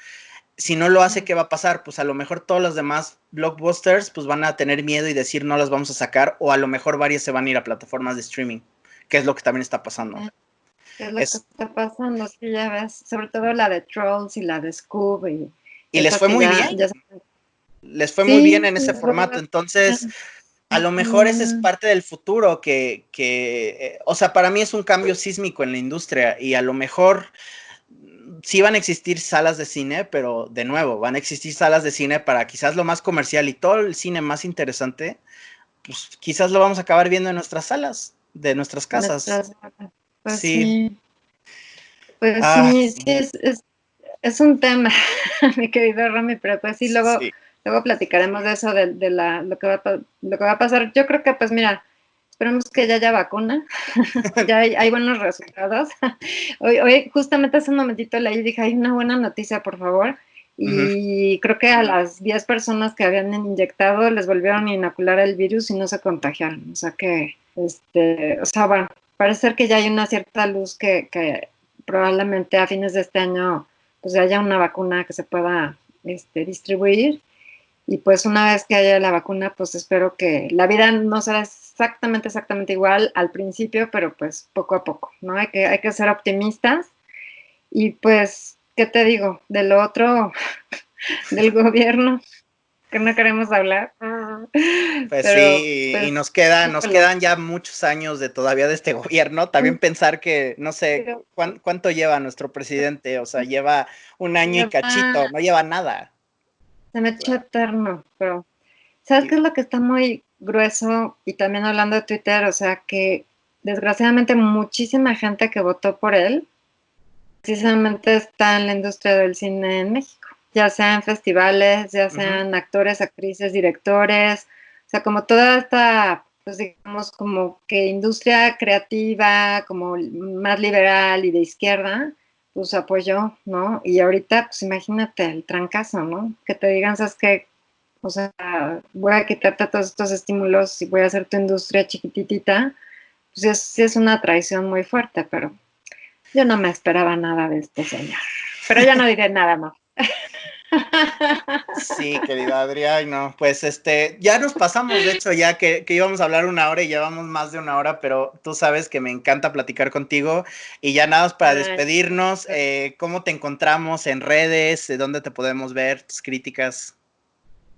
Si no lo hace, ¿qué va a pasar? Pues a lo mejor todos los demás blockbusters pues van a tener miedo y decir no las vamos a sacar, o a lo mejor varias se van a ir a plataformas de streaming, que es lo que también está pasando. ¿Qué es lo que está pasando? Sí, ya ves, sobre todo la de Trolls y la de Scoob y Y les esas fue que muy bien. ya les fue muy bien Sí, en ese es formato, verdad. entonces a lo mejor ese es Ujú. parte del futuro o sea, para mí es un cambio sísmico en la industria y a lo mejor sí van a existir salas de cine, pero de nuevo, van a existir salas de cine para quizás lo más comercial y todo el cine más interesante, pues quizás lo vamos a acabar viendo en nuestras salas, de nuestras casas. Nuestras, pues Sí, sí, pues ah, sí, sí, sí, es un tema, mi querido Romy, pero pues sí, sí. luego platicaremos de eso, lo que lo que va a pasar. Yo creo que, pues mira, esperemos que ya haya vacuna, ya hay buenos resultados. Hoy, justamente hace un momentito leí y dije, hay una buena noticia, por favor. Ujú. Y creo que a las 10 personas que habían inyectado les volvieron a inocular el virus y no se contagiaron. O sea que, o sea, bueno, parece ser que ya hay una cierta luz que probablemente a fines de este año pues haya una vacuna que se pueda distribuir. Y pues una vez que haya la vacuna, pues espero que la vida no será exactamente igual al principio, pero pues poco a poco, ¿no? Hay que ser optimistas. Y pues, ¿qué te digo? De lo otro, del gobierno, que no queremos hablar. Pues Pero, sí, y pues, nos híjole. quedan ya muchos años de todavía de este gobierno. También pensar que, no sé, cuánto lleva nuestro presidente, o sea, lleva un año y cachito, no lleva nada. Se me O echa sea, eterno, pero ¿sabes qué y- es lo que está muy grueso? Y también hablando de Twitter, o sea, que desgraciadamente muchísima gente que votó por él precisamente está en la industria del cine en México, ya sea en festivales, ya ujú. sean actores, actrices, directores, o sea, como toda esta, pues digamos, como que industria creativa, como más liberal y de izquierda, pues apoyó, ¿no? Y ahorita, pues imagínate el trancazo, ¿no? Que te digan, ¿sabes qué? O sea, voy a quitarte todos estos estímulos y voy a hacer tu industria chiquititita, pues sí es una traición muy fuerte, pero yo no me esperaba nada de este señor. Pero ya no diré nada más. Sí, querida Adrián, no, pues ya nos pasamos, de hecho, ya que íbamos a hablar una hora y llevamos más de una hora, pero tú sabes que me encanta platicar contigo y ya nada más para Ay, despedirnos, ¿cómo te encontramos en redes? ¿Dónde te podemos ver? Tus críticas.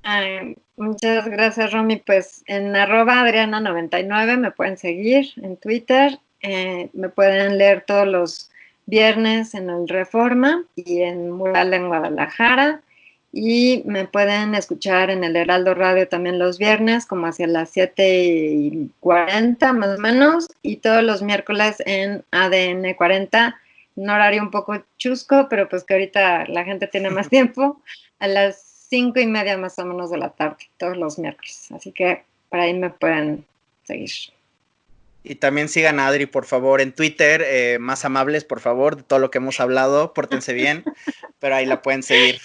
ay, muchas gracias, Romy. Pues en arroba Adriana99 me pueden seguir en Twitter. Me pueden leer todos los viernes en el Reforma y en Mural en Guadalajara. Y me pueden escuchar en el Heraldo Radio también los viernes, como hacia las 7:40 más o menos. Y todos los miércoles en ADN 40, un horario un poco chusco, pero pues que ahorita la gente tiene más tiempo a las 5:30 más o menos de la tarde, todos los miércoles. Así que por ahí me pueden seguir. Y también sigan a Adri, por favor, en Twitter, más amables, por favor, de todo lo que hemos hablado, pórtense bien, pero ahí la pueden seguir.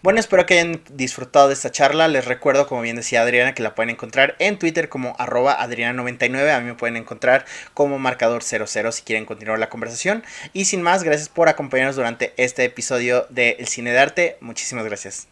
Bueno, espero que hayan disfrutado de esta charla. Les recuerdo, como bien decía Adriana, que la pueden encontrar en Twitter como @Adriana99. A mí me pueden encontrar como marcador00 si quieren continuar la conversación. Y sin más, gracias por acompañarnos durante este episodio de El Cine de Arte. Muchísimas gracias.